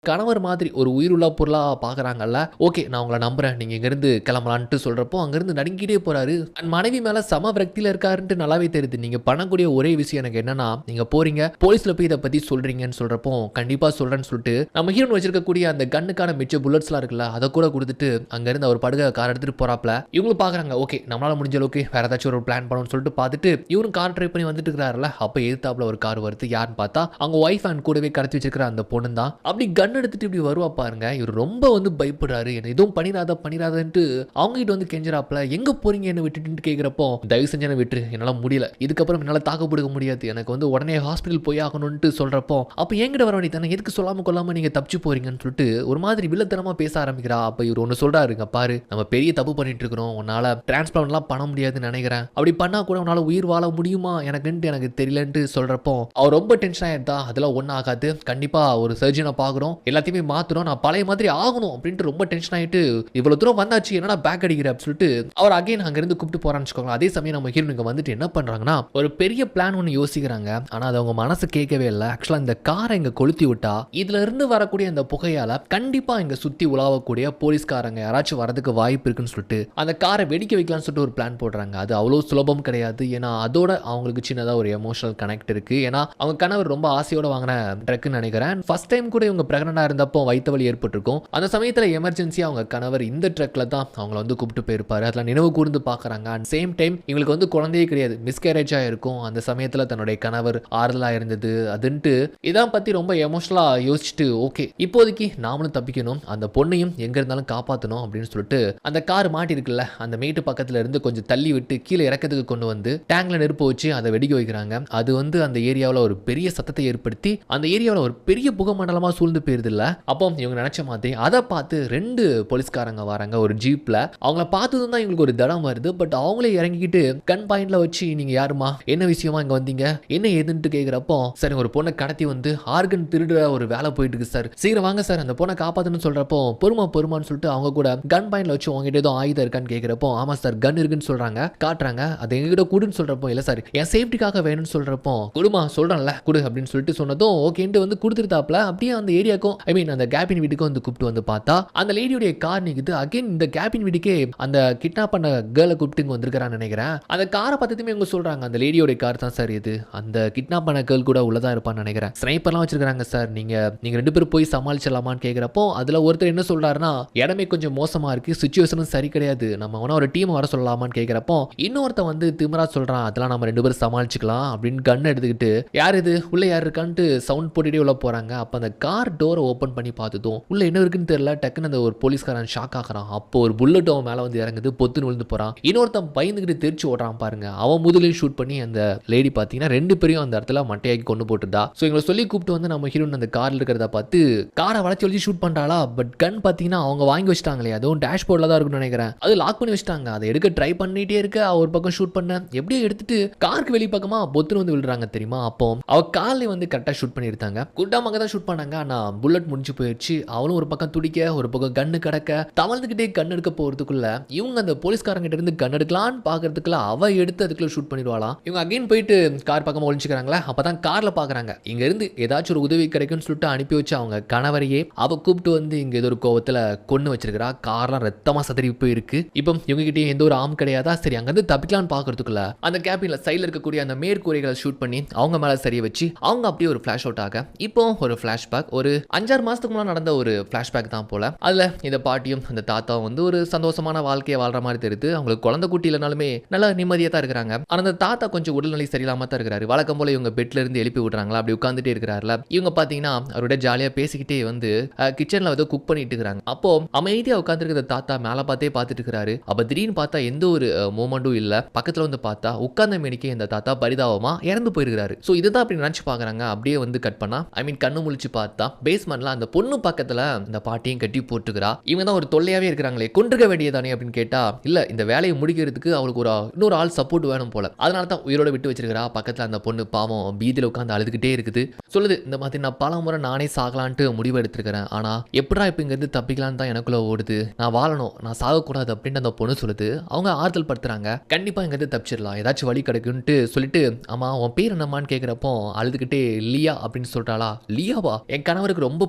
கணவர் மாதிரி ஒரு உயிருள்ள பொருளா பார்க்குறாங்கல்ல. ஓகே நான் உங்கள நம்புறேன். நீங்க இங்கேருந்து கிளம்பலான்ட்டு சொல்றப்போ, அங்கேருந்து நடுங்கிட்டே போறாரு. தன் மனைவி மேல சம விரக்தியில இருக்காருன்ட்டு நல்லாவே தெரியுது. நீங்க பண்ணக்கூடிய ஒரே விஷயம் எனக்கு என்னன்னா, நீங்க போறீங்க, போலீஸ்ல போய் இத பத்தி சொல்றீங்கன்னு சொல்றப்போ, கண்டிப்பா சொல்றேன்னு சொல்லிட்டு, நம்ம ஹீரோயின் வச்சிருக்கக்கூடிய அந்த கன்னுக்கான மிச்ச புல்லட்ஸ்லாம் இருக்குல்ல, அத கூட குடுத்துட்டு, அங்கேருந்து அவர் படுக்க கார் எடுத்துட்டு போறாப்ல. இவங்களும் பார்க்குறாங்க, ஓகே நம்மளால முடிஞ்ச அளவுக்கு வேற ஏதாச்சும் ஒரு பிளான் பண்ணணும்னு சொல்லிட்டு பார்த்துட்டு, இவரும் கார் டிரைவ் பண்ணி வந்துட்டு இருக்கிறாருல்ல, அப்ப எதிர்த்தாப்புல ஒரு கார் வருது. யாருன்னு பார்த்தா, அவங்க ஒய்ஃப் அண்ட் கூடவே கடத்தி வச்சிருக்கிற அந்த பொண்ணு தான். அப்படி கன் எடுத்துட்டு இப்படி வருவா பாருங்க. இவர் ரொம்ப வந்து பயப்படுறாரு. என்ன எதுவும் பண்ணிராதன்ட்டு அவங்க கிட்ட வந்து கெஞ்சறாப்ல. எங்க போறீங்க என்ன விட்டுட்டு கேக்குறப்போ, தயவு செஞ்சு என்ன விட்டுரு. என்னால முடியல. இதுக்கப்புறம் என்னால தாக்கு பிடிக்க முடியாது. எனக்கு வந்து உடனே ஹாஸ்பிட்டல் போய் ஆகணும்னு சொல்றப்போ, அப்ப என்கிட்ட வர வேண்டியதானே, எதுக்கு சொல்லாம கொள்ளாம நீங்க தப்பிச்சு போறீங்கன்னு சொல்லிட்டு ஒரு மாதிரி வில்லத்தனமா பேச ஆரம்பிக்கிறா. அப்ப இவர் ஒன்னு சொல்றாருங்க, பாரு நம்ம பெரிய தப்பு பண்ணிட்டு இருக்கிறோம். உன்னால டிரான்ஸ்பிளான்ட்லாம் பண்ண முடியாதுன்னு நினைக்கிறேன். அப்படி பண்ணா கூட உன்னால உயிர் வாழ முடியுமா எனக்கு தெரியலன்ட்டு சொல்றப்போ, அவர் ரொம்ப டென்ஷன் ஆயிட்டா. அதெல்லாம் ஒன்னும் ஆகாது. கண்டிப்பா ஒரு சர்ஜனை பார்க்குறோம், எல்லாத்தையுமே மாத்துறோம், நான் பழைய மாதிரி ஆகணும் அப்படின்ட்டு ரொம்ப டென்ஷன் ஆயிட்டு, இவ்வளவு தூரம் வந்தாச்சு என்னடா பேக் அடிக்கிற அப்படின்னு சொல்லிட்டு அவர் அகைன் அங்க இருந்து கூப்பிட்டு போறான்னு வச்சுக்கோங்க. அதே சமயம் நம்ம ஹீரோயின் இங்க வந்துட்டு என்ன பண்றாங்கன்னா, ஒரு பெரிய பிளான் ஒன்று யோசிக்கிறாங்க. ஆனா அது அவங்க மனசு கேட்கவே இல்லை. ஆக்சுவலா இந்த காரை இங்க கொளுத்தி விட்டா, இதுல இருந்து வரக்கூடிய அந்த புகையால கண்டிப்பா இங்க சுத்தி உலாவக்கூடிய போலீஸ்காரங்க யாராச்சும் வரதுக்கு வாய்ப்பு இருக்குன்னு சொல்லிட்டு அந்த காரை வெடிக்க வைக்கலாம்னு சொல்லிட்டு ஒரு பிளான் போடுறாங்க. அது அவ்வளவு சுலபம் கிடையாது. ஏன்னா அதோட அவங்களுக்கு சின்னதா ஒரு எமோஷனல் கனெக்ட் இருக்கு. ஏன்னா அவங்க கணவர் ரொம்ப ஆசையோட வாங்கின ட்ரக்னு நினைக்கிறேன். ஃபர்ஸ்ட் டைம் கூட இவங்க பிரெக்னண்டா இருந்தப்போ வயிற்று வலி ஏற்பட்டிருக்கும். அந்த சமயத்துல எமர்ஜென்சியா அவங்க கணவர் இந்த ட்ரக்ல தான் அவங்கள வந்து கூப்பிட்டு போயிருப்பாரு. அதில் நினைவு கூர்ந்து பார்க்குறாங்க. அண்ட் சேம் டைம் இவங்களுக்கு வந்து குழந்தையே கிடையாது, மிஸ்கேரேஜா இருக்கும். அந்த சமயத்துல தன்னுடைய கணவர் ஆறுதலா இருந்தது அதுன்ட்டு இதான் பத்தி ரொம்ப எமோஷனலா யோசிச்சுட்டு, ஓகே இப்போதைக்கு நாமளும் தப்பிக்கணும், அந்த பொண்ணையும் எங்க இருந்தாலும் காப்பாற்றணும் அப்படின்னு சொல்லிட்டு அந்த கார் மாட்டி இருக்குல்ல, அந்த மேட்டு பக்கத்துல இருந்து கொஞ்சம் தள்ளி விட்டு கீழே இறக்கத்துக்கு கொண்டு வந்து டேங்க்ல நெருப்பு வச்சு அதை வெடிக்க வைக்கிறாங்க. அது வந்து அந்த ஏரியாவில் ஒரு பெரிய சத்தத்தை ஏற்படுத்தி அந்த ஏரியாவில் ஒரு பெரிய புகமண்டலமா சூழ்ந்து போயிருது இல்ல. அப்போ இவங்க நினைச்ச மாதிரி அதை பார்த்து 2 போலீஸ்காரங்க வராங்க ஒரு ஜீப்ல. அவங்கள பார்த்ததும் தான் இவங்களுக்கு ஒரு தடம் வருது. பட் அவங்களே இறங்கிக்கிட்டு கன் பாயிண்ட்ல வச்சு, நீங்க யாருமா, என்ன விஷயமா இங்க வந்தீங்க, என்ன ஏதுன்ட்டு கேட்கிறப்போ, சரி ஒரு பொண்ணை கடத்தி வந்து ஆர்கன் திருடுற ஒரு வேலை போயிட்டு இருக்கு சார், சீக்கிரம் வாங்க சார் அந்த பொண்ணை காப்பாத்துன்னு சொல்றப்போ, பொறுமான்னு சொல்லிட்டு அவங்க கூட கன் பாயிண்ட்ல வச்சு உங்ககிட்ட ஏதோ ஆயுதம் இருக்கான்னு கேட்கிறப்போ, ஆமா சார் கன் இருக்குன்னு சொல்றாங்க, காட்டுறாங்க. அதை எங்ககிட்ட கூடுன்னு சொல்றப்போ, இல்ல சார் என் சேஃப்டிக்காக வேணும்னு சொல்றப்போ, குடுமா சொல்றேன்ல குடு அப்படின்னு சொல்லிட்டு சொன்னதும் ஓகேன்ட்டு வந்து கொடுத்துருத்தாப்ல. அப்படியே அந்த ஏரியாக்கும் ஐ மீன் அந்த கேபின் வீட்டுக்கும் வந்து கூப்பிட்டு வந்து பார்த்தா அந்த லேடியோடைய கார் நிக்குது. அகைன் இந்த கேபின் வீட்டுக்கே அந்த கிட்னாப் பண்ண கேர்ளை கூப்பிட்டு இங்க வந்திருக்கான்னு நினைக்கிறேன். அந்த காரை பத்தியுமே இவங்க சொல்றாங்க, அந்த லேடியோட கார் தான் சார் இது, அந்த கிட்னாப் பண்ண கேர்ள் கூட உள்ளதா இருப்பான்னு நினைக்கிறேன், ஸ்னைப்பர்லாம் வச்சிருக்காங்க சார், நீங்க 2 பேரும் போய் சமாளிச்சிடலாமான்னு கேட்கிறப்போ, அதுல ஒருத்தர் என்ன சொல்றாருன்னா, இடமே கொஞ்சம் மோசமா இருக்கு, சிச்சுவேஷனும் சரி கிடையாது, நம்ம வேணா ஒரு டீம் வர சொல்லலாமான்னு கேட்கிறப்போ, இன்னொருத்தன் வந்து திமிரா சொல்றான், அதெல்லாம் நம்ம 2 பேரும் சமாளிச்சுக்கலாம் அப்படின்னு கன் எடுத்துக்கிட்டு, யார் இது உள்ள யார் இருக்கான்ட்டு சவுண்ட் போட்டுட்டே உள்ள போறாங்க. அப்ப அந்த கார் டோரை ஓபன் பண்ணி பார்த்ததும் உள்ள என்ன இருக்குன்னு தெரியல. டக்குன்னு அந்த ஒரு போலீஸ்காரன் ஷாக் ஆகிறான். அப்போ ஒரு புல்லட் அவன் மேல வந்து இறங்குது, பொத்துன்னு விழுந்து போறான். இன்னொருத்தன் பயந்துகிட்டு தெரிச்சு ஓடுறான் பாருங்க. அவன் முதுலையும் ஷூட் பண்ணி அந்த லேடி பாத்தீங்கன்னா 2 பேரையும் அந்த இடத்துல மட்டையாக்கி கொண்டு போட்டுதா. ஸோ எங்களை சொல்லி கூப்பிட்டு வந்து நம்ம ஹீரோன் அந்த கார்ல இருக்கிறத பார்த்து காரை வளைச்சு ஷூட் பண்றாளா. பட் கன் பாத்தீங்கன்னா அவங்க வாங்கி வச்சிட்டாங்களே, அதுவும் டேஷ்போர்ட்ல தான் இருக்குன்னு நினைக்கிறேன், அது லாக் பண்ணி வச்சிட்டாங்க. அதை எடுக்க ட்ரை பண்ணிட்டே இருக்க ஒரு பக்கம் ஷூட் பண்ண எப்படியோ எடுத்துட்டு காருக்கு வெளி பக்கமா பொத்துன்னு வந்து விழுறாங்க தெரியுமா. அப்போ அவ காலில் வந்து கரெக்டாக ஷூட் பண்ணியிருந்தாங்க. குட்டாமாக தான் ஷூட் பண்ணாங்க. ஆனால் புல்லட் முடிஞ்சு போயிடுச்சு. அவளும் ஒரு பக்கம் துடிக்க, ஒரு பக்கம் கண்ணு கிடக்க, தவழ்ந்துக்கிட்டே கண் எடுக்க போகிறதுக்குள்ள இவங்க அந்த போலீஸ்காரங்கிட்ட இருந்து கண் எடுக்கலான்னு பார்க்கறதுக்குள்ள அவ எடுத்து அதுக்குள்ள ஷூட் பண்ணிடுவாளாம். இவங்க அகைன் போயிட்டு கார் பக்கமாக ஒழிச்சுக்கிறாங்களா. அப்போ தான் காரில் பார்க்குறாங்க, இங்க இருந்து ஏதாச்சும் ஒரு உதவி கிடைக்கும்னு சொல்லிட்டு அனுப்பி வச்சு அவங்க கணவரையே அவ கூப்பிட்டு வந்து இங்கே ஏதோ ஒரு கோவத்தில் கொண்டு வச்சிருக்கிறா. கார்லாம் ரத்தமாக சதறி போயிருக்கு. இப்போ இவங்க கிட்டே எந்த ஒரு ஆம் கிடையாதா. சரி அங்கேருந்து தப்பிக்கலான்னு பார்க்கறதுக்குள்ள அந்த கேபின்ல சைடில் இருக்கக்கூடிய அந்த மேற்கூரைகளை ஷூட் பண்ணி அவங்க மேலே சரிய வச்சு அவங்க அப்படியே ஒரு ஃபிளாஷ் அவுட் ஆக, இப்போ ஒரு ஃபிளாஷ்பேக் ஒரு 5-6 மாசத்துக்கு முன்னாடி நடந்த ஒரு ஃபிளாஷ்பேக் தான் போல. அதுல இந்த பாட்டியும் அந்த தாத்தாவும் வந்து ஒரு சந்தோஷமான வாழ்க்கையை வாழ்ற மாதிரி தெரியுது. அவங்களுக்கு குழந்தை குட்டி இல்லைனாலுமே நல்லா நிம்மதியா தான் இருக்கிறாங்க. ஆனா அந்த தாத்தா கொஞ்சம் உடல்நிலை சரியில்லாம தான் இருக்கிறாரு. வழக்கம் போல இவங்க பெட்ல இருந்து எழுப்பி விடுறாங்களா, அப்படி உட்காந்துட்டே இருக்கிறாருல. இவங்க பாத்தீங்கன்னா அவரோட ஜாலியா பேசிக்கிட்டே வந்து கிச்சன்ல வந்து குக் பண்ணிட்டு இருக்காங்க. அப்போ அமைதியா உட்காந்துருக்கிற தாத்தா மேல பார்த்தே பார்த்துட்டு இருக்கிறாரு. அப்ப திடீர்னு பார்த்தா எந்த ஒரு மூமெண்ட்டும் இல்ல. பக்கத்துல வந்து பார்த்தா உட்கார்ந்த மேனிக்கே இந்த தாத்தா பரிதாபமா இறந்து போயிருக்காரு. சோ இதுதான் அப்படி நினைச்சு பாக்குறாங்க. அப்படியே வந்து கட் பண்ணா ஐ மீன் கண்ணு முழிச்சு பார்த்தா பேஸ்மெண்ட்ல அந்த பொண்ணு பக்கத்துல இந்த பாட்டியும் கட்டி போட்டுக்கிறா. இவங்க தான் ஒரு தொல்லையாவே இருக்கிறாங்களே, கொன்றுக்க வேண்டியதானே அப்படின்னு கேட்டா, இல்ல இந்த வேலையை முடிக்கிறதுக்கு அவளுக்கு ஒரு இன்னொரு ஆள் சப்போர்ட் வேணும் போல, அதனால தான் உயிரோட விட்டு வச்சிருக்கிறா. பக்கத்துல அந்த பொண்ணு பாவம் பீதியில உட்காந்து அழுதுகிட்டே இருக்குது. சொல்லுது, இந்த மாதிரி நான் பல முறை நானே சாகலான்ட்டு முடிவு எடுத்திருக்கிறேன், ஆனா எப்படா இப்ப இங்க இருந்து தப்பிக்கலான்னு தான் எனக்குள்ள ஓடுது, நான் வாழணும், நான் சாகக்கூடாது அப்படின்னு அந்த பொண்ணு சொல்லுது. அவங்க ஆறுதல் படுத்துறாங்க, கண்டிப்பா இங்க இருந்து தப்பிச்சிடலாம், ஏதாச்சும் வழி கிடைக்கும்ட்டு சொல்லிட்டு, ஆமா உன் பேர் என்னம்மான்னு கேட்கிறப்போ அழுதுகிட்டே லியா அப்படின்னு சொல்றாளா. லியாவா, என் கணவருக்கு ரொம்ப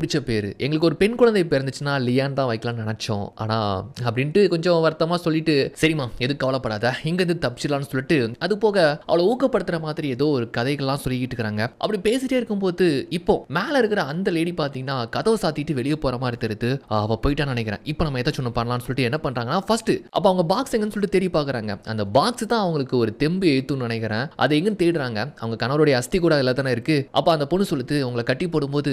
பிடிச்ச பேரு. எங்களுக்கு ஒரு பெண் குழந்தை பிறந்துச்சுன்னா லியான் தான் வைக்கலாம்னு நினைச்சோம். ஆனா அப்படின்ட்டு கொஞ்சம் வருத்தமா சொல்லிட்டு, சரிம்மா எதுவும் கவலைப்படாத, இங்கேருந்து தப்பிச்சிடலாம்னு சொல்லிட்டு அது போக அவளை ஊக்கப்படுத்துற மாதிரி ஏதோ ஒரு கதைகள்லாம் சொல்லிக்கிட்டு இருக்காங்க. அப்படி பேசிட்டே இருக்கும்போது இப்போ மேல இருக்கிற அந்த லேடி பாத்தீங்கன்னா கதவை சாத்திட்டு வெளியே போற மாதிரி தெரியுது. அவ போயிட்டான்னு நினைக்கிறேன். இப்போ நம்ம ஏதாச்சும் ஒன்று பண்ணலாம்னு சொல்லிட்டு என்ன பண்றாங்கன்னா, ஃபர்ஸ்ட் அப்போ அவங்க பாக்ஸ் எங்கன்னு சொல்லிட்டு தேடி பாக்குறாங்க. அந்த பாக்ஸ் தான் அவங்களுக்கு ஒரு தெம்பு ஏத்துன்னு நினைக்கிறேன். அதை எங்கன்னு தேடுறாங்க. அவங்க கணவருடைய அஸ்தி கூட அதில் தானே இருக்கு. அப்போ அந்த பொண்ணு சொல்லுது, உங்களை கட்டி போடும்போது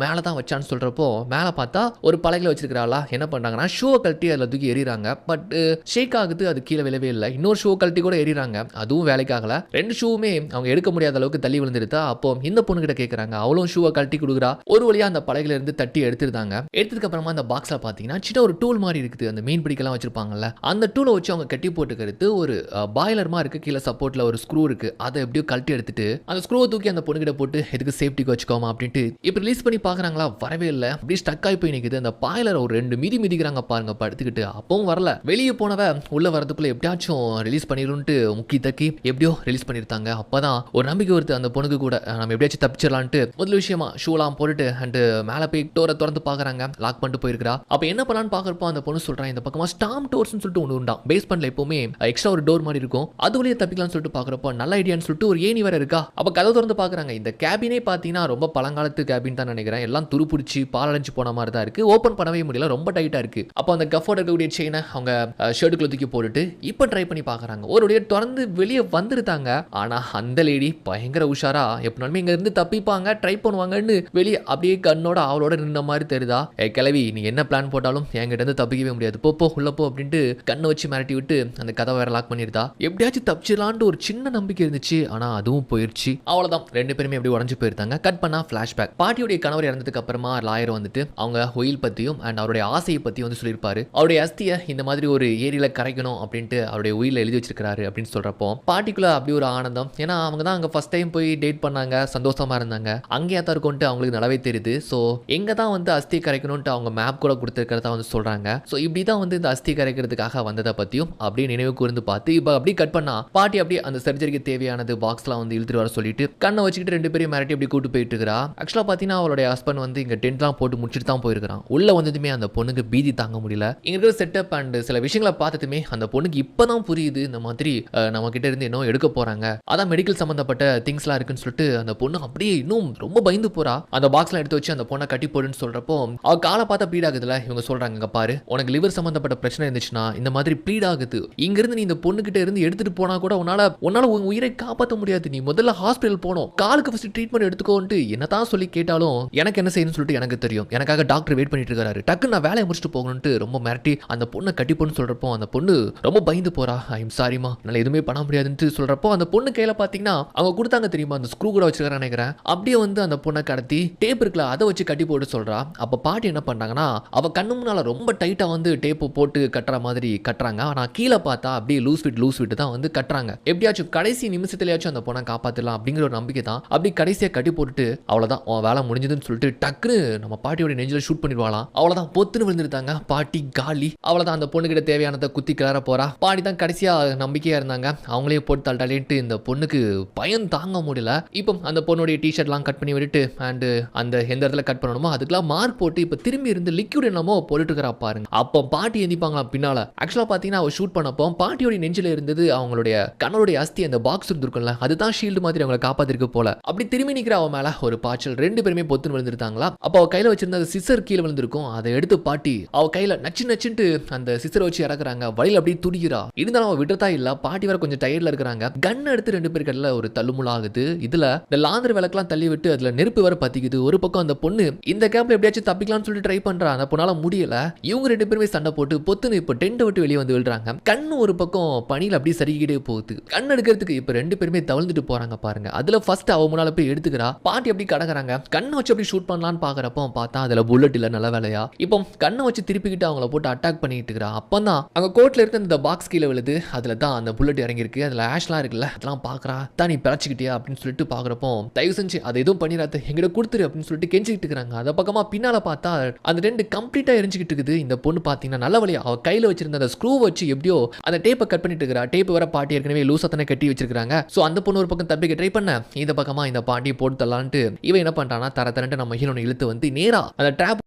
மேலே தான் வச்சான்னு சொல்றப்போ மேலே பார்த்தா ஒரு பலகையில் வச்சிருக்கிறாளா. என்ன பண்றாங்கன்னா ஷூவை கழட்டி அதில் தூக்கி எறிறாங்க. பட் ஷேக் ஆகுது, அது கீழே விழவே இல்லை. இன்னொரு ஷூ கழட்டி கூட எறிறாங்க, அதுவும் வேலைக்காகல. ரெண்டு ஷூவுமே அவங்க எடுக்க முடியாத அளவுக்கு தள்ளி விழுந்துருத்தா. அப்போ இந்த பொண்ணு கிட்ட கேட்கறாங்க, அவளும் ஷூவை கழட்டி கொடுக்குறா. ஒரு வழியா அந்த பலகையில இருந்து தட்டி எடுத்துருந்தாங்க. எடுத்ததுக்கு அப்புறமா அந்த பாக்ஸ்ல பாத்தீங்கன்னா சின்ன ஒரு டூல் மாதிரி இருக்குது. அந்த மீன் பிடிக்கலாம் வச்சிருப்பாங்கல்ல, அந்த டூலை வச்சு அவங்க கட்டி போட்டுக்கிறது ஒரு பாய்லர் மாதிரி இருக்கு. கீழே சப்போர்ட்ல ஒரு ஸ்க்ரூ இருக்கு. அதை எப்படியோ கழட்டி எடுத்துட்டு அந்த ஸ்க்ரூவை தூக்கி அந்த பொண்ணு கிட்ட போட்டு எதுக்கு சேஃப்டிக்கு வச்சுக்கோமா அப்படின்ட்டு இப்போ ரிலீஸ் பண்ணி பாக்குறாங்களா, வரவே இல்லை. அப்படி ஸ்டக் ஆகி போய் நிக்குது. அந்த பாய்லர் ஒரு 2 மிதி மிதிக்கிறாங்க பாருங்க படுத்துக்கிட்டு. அப்பவும் வரல. வெளியே போனவ உள்ள வரதுக்குள்ள எப்படியாச்சும் ரிலீஸ் பண்ணிடும்ட்டு முக்கி தக்கி எப்படியோ ரிலீஸ் பண்ணிருந்தாங்க. அப்பதான் ஒரு நம்பிக்கை வருது அந்த பொண்ணுக்கு கூட, நம்ம எப்படியாச்சும் தப்பிச்சிடலான்ட்டு முதல் விஷயமா ஷூலாம் போட்டுட்டு அண்ட் மேலே போய் டோரை திறந்து பாக்குறாங்க. லாக் பண்ணிட்டு போயிருக்கா. அப்ப என்ன பண்ணலான்னு பாக்குறப்போ அந்த பொண்ணு சொல்றான், இந்த பக்கமா ஸ்டாம் டோர்ஸ்னு சொல்லிட்டு ஒன்று உண்டா. பேஸ்மெண்ட்ல எப்பவுமே எக்ஸ்ட்ரா ஒரு டோர் மாதிரி இருக்கும். அது வழியே தப்பிக்கலாம்னு சொல்லிட்டு பாக்குறப்போ நல்ல ஐடியான்னு சொல்லிட்டு ஒரு ஏணி வேற இருக்கா. அப்ப கதவு திறந்து பாக்குறாங்க. இந்த கேபினே பாத்தீங்கன்னா ரொம்ப பழங்காலத்து கேபின் தான் நினைக்கிறேன். எல்லாம் துருப்பிடிச்சு பாலடைஞ்சு போன மாதிரி தான் இருக்கு. ஓப்பன் பண்ணவே முடியல, ரொம்ப டைட்டா இருக்கு. அப்போ அந்த கஃபோர்ட் இருக்கக்கூடிய செயினை அவங்க ஷர்ட்டுக்குள்ள தூக்கி போட்டுட்டு இப்போ ட்ரை பண்ணி பாக்குறாங்க. ஒரு வழியா திறந்து வெளியே வந்துருந்தாங்க. ஆனா அந்த லேடி பயங்கர உஷாரா எப்பனாலுமே இங்க இருந்து தப்பிப்பாங்க ட்ரை பண்ணுவாங்கன்னு வெளியே அப்படியே கண்ணோட அவளோட நின்ன மாதிரி தெரியுதா. கிளவி நீ என்ன பிளான் போட்டாலும் என்கிட்ட இருந்து தப்பிக்கவே முடியாது, போ உள்ள போ அப்படின்ட்டு கண்ணை வச்சு மிரட்டி விட்டு அந்த கதை வேற லாக் பண்ணிருந்தா. எப்படியாச்சும் தப்பிச்சிடலான்ட்டு ஒரு சின்ன நம்பிக்கை இருந்துச்சு. ஆனா அதுவும் போயிருச்சு. அவ்வளவுதான், ரெண்டு பேருமே எப்படி உடஞ்சு போயிருந்தாங்க. கட் பண்ணா பிளாஷ்பேக். பாட்டியுடைய கணவர் இறந்ததுக்கு அப்புறமா லாயர் வந்துட்டு அவங்க ஒயில் பத்தியும் அண்ட் அவருடைய ஆசையை பத்தியும் வந்து சொல்லியிருப்பாரு. அவருடைய அஸ்தியை இந்த மாதிரி ஒரு ஏரியில கரைக்கணும் அப்படின்ட்டு அவருடைய உயிரில் எழுதி வச்சிருக்காரு அப்படின்னு சொல்றப்போ பாட்டிக்குள்ள அப்படி ஒரு ஆனந்தம். ஏன்னா அவங்க தான் அங்க ஃபர்ஸ்ட் டைம் போய் டேட் பண்ணாங்க, சந்தோஷமா இருந்தாங்க. அங்கேயா தான் இருக்கும்ட்டு அவங்களுக்கு நல்லாவே தெரியுது. ஸோ எங்க தான் வந்து அஸ்தி கரைக்கணும்ட்டு அவங்க மேப் கூட கொடுத்துருக்கிறதா வந்து சொல்றாங்க. ஸோ இப்படி தான் வந்து இந்த அஸ்தி கரைக்கிறதுக்காக வந்ததை பத்தியும் அப்படியே நினைவு கூர்ந்து பார்த்து இப்போ அப்படி கட் பண்ணா பாட்டி அப்படியே அந்த சர்ஜரிக்கு தேவையானது பாக்ஸ்லாம் வந்து இழுத்துட்டு வர சொல்லிட்டு கண்ணை வச்சுக்கிட்டு ரெண்டு பேரும் மிரட்டி அப்படி கூட்டு போயிட்டு இருக்கா. ஆக்சுவலா பாத்தீங்கன்னா அவளுடைய ஹஸ்பண்ட் வந்து இங்க டென்ட்லாம் போட்டு முடிச்சுட்டு தான் போயிருக்கான். உள்ள வந்ததுமே அந்த பொண்ணுக்கு பீதி தாங்க முடியல. இங்க இருக்கிற செட்டப் அண்ட் சில விஷயங்களை பார்த்ததுமே அந்த பொண்ணுக்கு இப்பதான் புரியுது இந்த மாதிரி நம்ம கிட்ட இருந்து என்ன எடுக்க போறாங்க, அதான் மெடிக்கல் சம்பந்தப்பட்ட திங்ஸ்லாம் இருக்குன்னு சொல்லிட்டு அந்த பொண்ணு அப்படியே இன்னும் ரொம்ப பயந்து போறா. அந்த பாக்ஸ்லாம் எடுத்து வச்சு அந்த பொண்ணை கட்டி போடுன்னு சொல்றப்போ அவ காலை பார்த்தா ப்ளீட் ஆகுதுல. இவங்க சொல்றாங்க, இங்க பாரு உனக்கு லிவர் சம்பந்தப்பட்ட பிரச்சனை இருந்துச்சுன்னா இந்த மாதிரி ப்ளீட் ஆகுது, இங்க இருந்து நீ இந்த பொண்ணு கிட்ட இருந்து எடுத்துட்டு போனா கூட உன்னால உயிரை காப்பாற்ற முடியாது, நீ முதல்ல ஹாஸ்பிட்டல் போனோம், காலுக்கு ஃபர்ஸ்ட் ட்ரீட்மெண்ட் எடுத்துக்கோன்ட்டு என்னதான் சொல்லி கேட்டாலும் எனக்கு என்ன செய்யணும்னு சொல்லிட்டு எனக்கு தெரியும், எனக்காக டாக்டர் வெயிட் பண்ணிட்டு இருக்காரு, டக்குன்னு நான் வேலையை முடிச்சுட்டு போகணும்ட்டு ரொம்ப மிரட்டி அந்த பொண்ணை கட்டி போன்னு சொல்றப்போ அந்த பொண்ணு ரொம்ப பயந்து போறா. ஐம் சாரிமா, என்னால எதுவுமே பண்ண முடியாதுன்னு சொல்றப்போ அந்த பொண்ணு கையில பாத்தீங்கன்னா அவங்க கொடுத்தாங்க தெரியுமா அந்த ஸ்க்ரூ கூட வச்சிருக்காரு நினைக்கிறேன். அப்படியே வந்து அந்த பொண்ணை கடத்தி டேப் இருக்குல்ல அதை வச்சு கட்டி போட்டு சொல்றா. அப்ப பாட்டி என்ன பண்றாங்கன்னா அவ கண்ணு முன்னால ரொம்ப டைட்டா வந்து டேப் போட்டு கட்டுற மாதிரி கட்டுறாங்க. ஆனா கீழே பார்த்தா அப்படியே லூஸ் விட்டு தான் வந்து கட்டுறாங்க. எப்படியாச்சும் கடைசி நிமிஷத்துலயாச்சும் அந்த பொண்ணை காப்பாத்தலாம் அப்படிங்கிற ஒரு நம்பிக்கை தான். அப்படி கடைசியா கட்டி போட்டுட்டு அவ்வளவுதான் உன் வேலை முடிஞ்சதுன்னு சொல்லிட்டு டக்குன்னு நம்ம பாட்டியோட நெஞ்சில ஷூட் பண்ணிடுவாளாம். அவ்வளவுதான் பொத்துன்னு விழுந்துட்டாங்க. பாட்டி காலி. அவ்வளவுதான் அந்த பொண்ணு கிட்ட தேவையானதை குத்தி கிளற போறா. பாட்டி தான் கடைசியா நம்பிக்கையா இருந்தாங்க. அவங்களே போட்டு தள்ளிட்டு இந்த பொண்ணுக்கு பயம் தாங்க முடியல. இப்போ அந்த பொண்ணுடைய டிஷர்ட்லாம் கட் பண்ணி விட்டுட்டு அண்ட் அந்த எந்த இடத்துல கட் பண்ணணுமோ அதுக்கெல்லாம் மார்க் போட்டு இப்போ திரும்பி இருந்து லிக்விட் என்னமோ போட்டுட்டு இருக்கிறா பாருங்க. அப்போ பாட்டி எந்திப்பாங்களா பின்னால. ஆக்சுவலா பாத்தீங்கன்னா அவ ஷூட் பண்ணப்போ பாட்டியோட நெஞ்சில இருந்தது அவங்களுடைய கணவருடைய அஸ்தி அந்த பாக்ஸ் இருந்திருக்கும்ல, அதுதான் ஷீல்டு மாதிரி அவங்களை காப்பாத்திருக்கு போல. அப்படி திரும்பி நிக்கிற அவ மேல ஒரு பாய்ச்சல். ரெண்டு பேருமே பொத்துன்னு விழுந்துட்டாங்களா. அப்போ அவ கையில வச்சிருந்த சிசர் கீழே விழுந்திருக்கும். அதை எடுத்து பாட்டி அவ கையில நச்சுன்ட்டு அந்த சிசரை வச்சு இறக்குறாங்க. வழியில் அப்படியே துடிக்கிறா. இருந்தாலும் அவ விடுறதா இல்ல. பாட்டி வர கொஞ்சம் டயர்ட்ல இருக்கிறாங்க. கன் எடுத்து ரெண்டு பேர் கடல ஒரு தள்ளுமுள்ளாகுது. இதுல இந்த லாந்தர் விளக்கெல்லாம் தள்ளி விட்டு அதுல நெருப்பு வர பத்திக்குது. ஒரு பக்கம் அந்த பொண்ணு இந்த கேப்ல எப்படியாச்சும் தப்பிக்கலாம்னு சொல்லிட்டு ட்ரை பண்றா. அந்த பொண்ணால முடியல. இவங்க ரெண்டு பேருமே சண்டை போட்டு பொத்துன்னு இப்போ டென்ட் விட்டு வெளியே வந்து விழுறாங்க. கண்ணு ஒரு பக்கம் பனியில் அப்படியே சரிக்கிட்டே போகுது. கண் எடுக்கிறதுக்கு இப்போ ரெண்டு பேருமே தவழ்ந்துட்டு போறாங்க பாருங்க. அதுல ஃபர்ஸ்ட் அவ முன்னால போய் எடுத்துக்கிறா. பாட்டி அப்படி கடக்குறாங்க. கண்ணை வச்சு அப்படி ஷூட் பண்ணலான்னு பாக்குறப்போ பார்த்தா அதுல புல்லட் இல்ல. நல்ல வேலையா இப்போ கண்ணை வச்சு திருப்பிக்கிட்டு அவங்கள போட்டு அட்டாக் பண்ணிட்டு இருக்கிறா. அப்பதான் அங்க கோட்ல இருக்க இந்த பாக்ஸ் கீழே விழுது. அதுல தான் அந்த புல்லட் இறங்கி இருக்கு. அதுல ஆஷ்லாம் இருக்குல்ல, அதெல்லாம் பாக்குறா. தான் நீ பிறச்சிக்கிட்டியா அப்படின்னு சொல்லிட்டு பாக்குறப்போ தயவு செஞ்சு அதை எதுவும் பண்ணிடாத, எங்கிட்ட கொடுத்துரு அப்படின்னு சொல்லிட்டு கெஞ்சிக்கிட்டு இருக்காங்க. அதை பக்கமா பின்னால பார்த்தா அந்த ரெண்டு கம்ப்ளீட்டா எரிஞ்சுக்கிட்டு இருக்குது. இந்த பொண்ணு பாத்தீங்கன்னா நல்ல வழியா அவ கையில வச்சிருந்த அந்த ஸ்க்ரூ வச்சு எப்படியோ அந்த டேப்பை கட் பண்ணிட்டு இருக்கிறா. டேப் வர பாட்டி ஏற்கனவே லூசா தானே கட்டி வச்சிருக்காங்க. சோ அந்த பொண்ணு ஒரு பக்கம் தப்பிக்க ட்ரை பண்ண, இந்த பக்கமா இந்த பாட்டி போட்டு தள்ளான்ட்டு இவன் என்ன பண்றானா தரத்தரன்ட்டு நம்ம ஹீரோனை இழுத்து வந்து நேரா அந்த ட்ராப்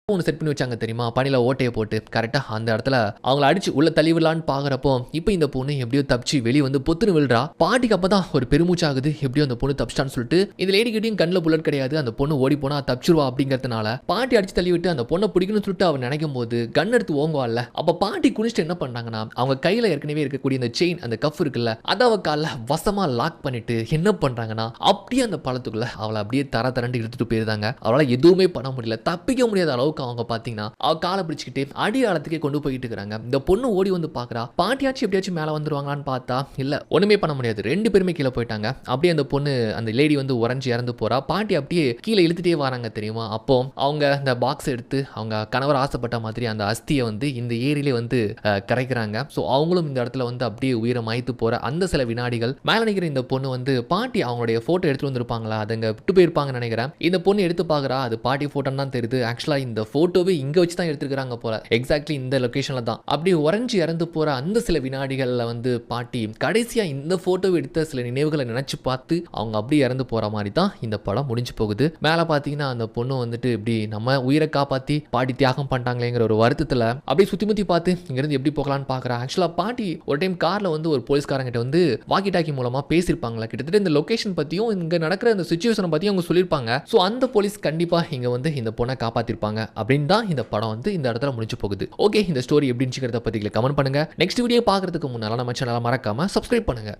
ஒன்று செட் பண்ணி வச்சாங்க தெரியுமா, பனியில் ஓட்டையை போட்டு கரெக்டாக அந்த இடத்துல அவங்கள அடிச்சு உள்ள தள்ளிவிடலான்னு பார்க்குறப்போ இப்போ இந்த பொண்ணு எப்படியோ தப்பிச்சு வெளியே வந்து பொத்துன்னு விழுறா. பாட்டிக்கு அப்போ தான் ஒரு பெருமூச்சாகுது, எப்படியோ அந்த பொண்ணு தப்பிச்சிட்டான்னு சொல்லிட்டு. இந்த லேடி கிட்டையும் கண்ணில் புல்லட் கிடையாது, அந்த பொண்ணு ஓடி போனா தப்பிச்சிருவா அப்படிங்கிறதுனால பாட்டி அடிச்சு தள்ளி விட்டு அந்த பொண்ணை பிடிக்கணும்னு சொல்லிட்டு அவர் நினைக்கும் போது கன் எடுத்து ஓங்குவாள்ல. அப்போ பாட்டி குனிச்சிட்டு என்ன பண்ணாங்கன்னா, அவங்க கையில் ஏற்கனவே இருக்கக்கூடிய இந்த செயின் அந்த கஃப் இருக்குல்ல, அதை அவ காலில் வசமாக லாக் பண்ணிட்டு என்ன பண்ணுறாங்கன்னா அப்படியே அந்த பழத்துக்குள்ள அவளை அப்படியே தரண்டு இழுத்துட்டு போயிருந்தாங்க. அவளால் எதுவுமே பண்ண முடியல, தப்பிக்க முடியாத அளவுக்கு அவங்க பாத்தீங்கன்னா அவ காலை பிடிச்சிக்கிட்டு அடியாளத்துக்கே கொண்டு போயிட்டு இருக்காங்க. இந்த பொண்ணு ஓடி வந்து பாக்குறா, பாட்டியாச்சும் எப்படியாச்சும் மேல வந்துருவாங்களான்னு பார்த்தா இல்ல, ஒண்ணுமே பண்ண முடியாது. 2 பேருமே கீழே போயிட்டாங்க. அப்படியே அந்த பொண்ணு அந்த லேடி வந்து உறைஞ்சி இறந்து போறா. பாட்டி அப்படியே கீழே இழுத்துட்டே வராங்க தெரியுமா. அப்போ அவங்க அந்த பாக்ஸ் எடுத்து அவங்க கணவர் ஆசைப்பட்ட மாதிரி அந்த அஸ்தியை வந்து இந்த ஏரியிலே வந்து கரைக்கிறாங்க. ஸோ அவங்களும் இந்த இடத்துல வந்து அப்படியே உயிரை மாய்த்து போற அந்த சில வினாடிகள் மேல நினைக்கிற இந்த பொண்ணு வந்து பாட்டி அவங்களுடைய போட்டோ எடுத்து வந்திருப்பாங்களா, அதுங்க விட்டு போயிருப்பாங்கன்னு நினைக்கிறேன். இந்த பொண்ணு எடுத்து பாக்குறா, அது பாட்டி போட்டோன்னு தான் தெரியுது. ஆக்சுவலா இந்த போட்டோவே இங்க வச்சு தான் எடுத்துருக்காங்க போல, எக்ஸாக்ட்லி இந்த லொகேஷன்ல தான். அப்படியே உறைஞ்சி இறந்து போற அந்த சில வினாடிகள்ல வந்து பாட்டி கடைசியா இந்த போட்டோவை எடுத்த சில நினைவுகளை நினைச்சு பார்த்து அவங்க அப்படியே இறந்து போற மாதிரி தான் இந்த படம் முடிஞ்சு போகுது. மேல பாத்தீங்கன்னா அந்த பொண்ணு வந்துட்டு இப்படி நம்ம உயிரை காப்பாத்தி பாட்டி தியாகம் பண்ணிட்டாங்களேங்கிற ஒரு வருத்தத்துல அப்படியே சுத்தி முத்தி பார்த்து இங்கிருந்து எப்படி போகலான்னு பாக்குறா. ஆக்சுவலா பாட்டி ஒரு டைம் கார்ல வந்து ஒரு போலீஸ்காரங்கிட்ட வந்து வாக்கி டாக்கி மூலமா பேசியிருப்பாங்களா, கிட்டத்தட்ட இந்த லொகேஷன் பத்தியும் இங்க நடக்கிற இந்த சிச்சுவேஷனை பத்தியும் அவங்க சொல்லியிருப்பாங்க. ஸோ அந்த போலீஸ் கண்டிப்பா இங்க வந்து இந்த பொண்ணை காப்பாத்திருப்பாங்க அப்படின்னு தான் இந்த படம் வந்து இந்த இடத்துல முடிஞ்சு போகுது. ஓகே, இந்த ஸ்டோரி எப்படின்னு பத்தி கமெண்ட் பண்ணுங்க. நெக்ஸ்ட் வீடியோ பார்க்கறதுக்கு முன்னால நம்ம சேனலை மறக்காம சப்ஸ்கிரைப் பண்ணுங்க.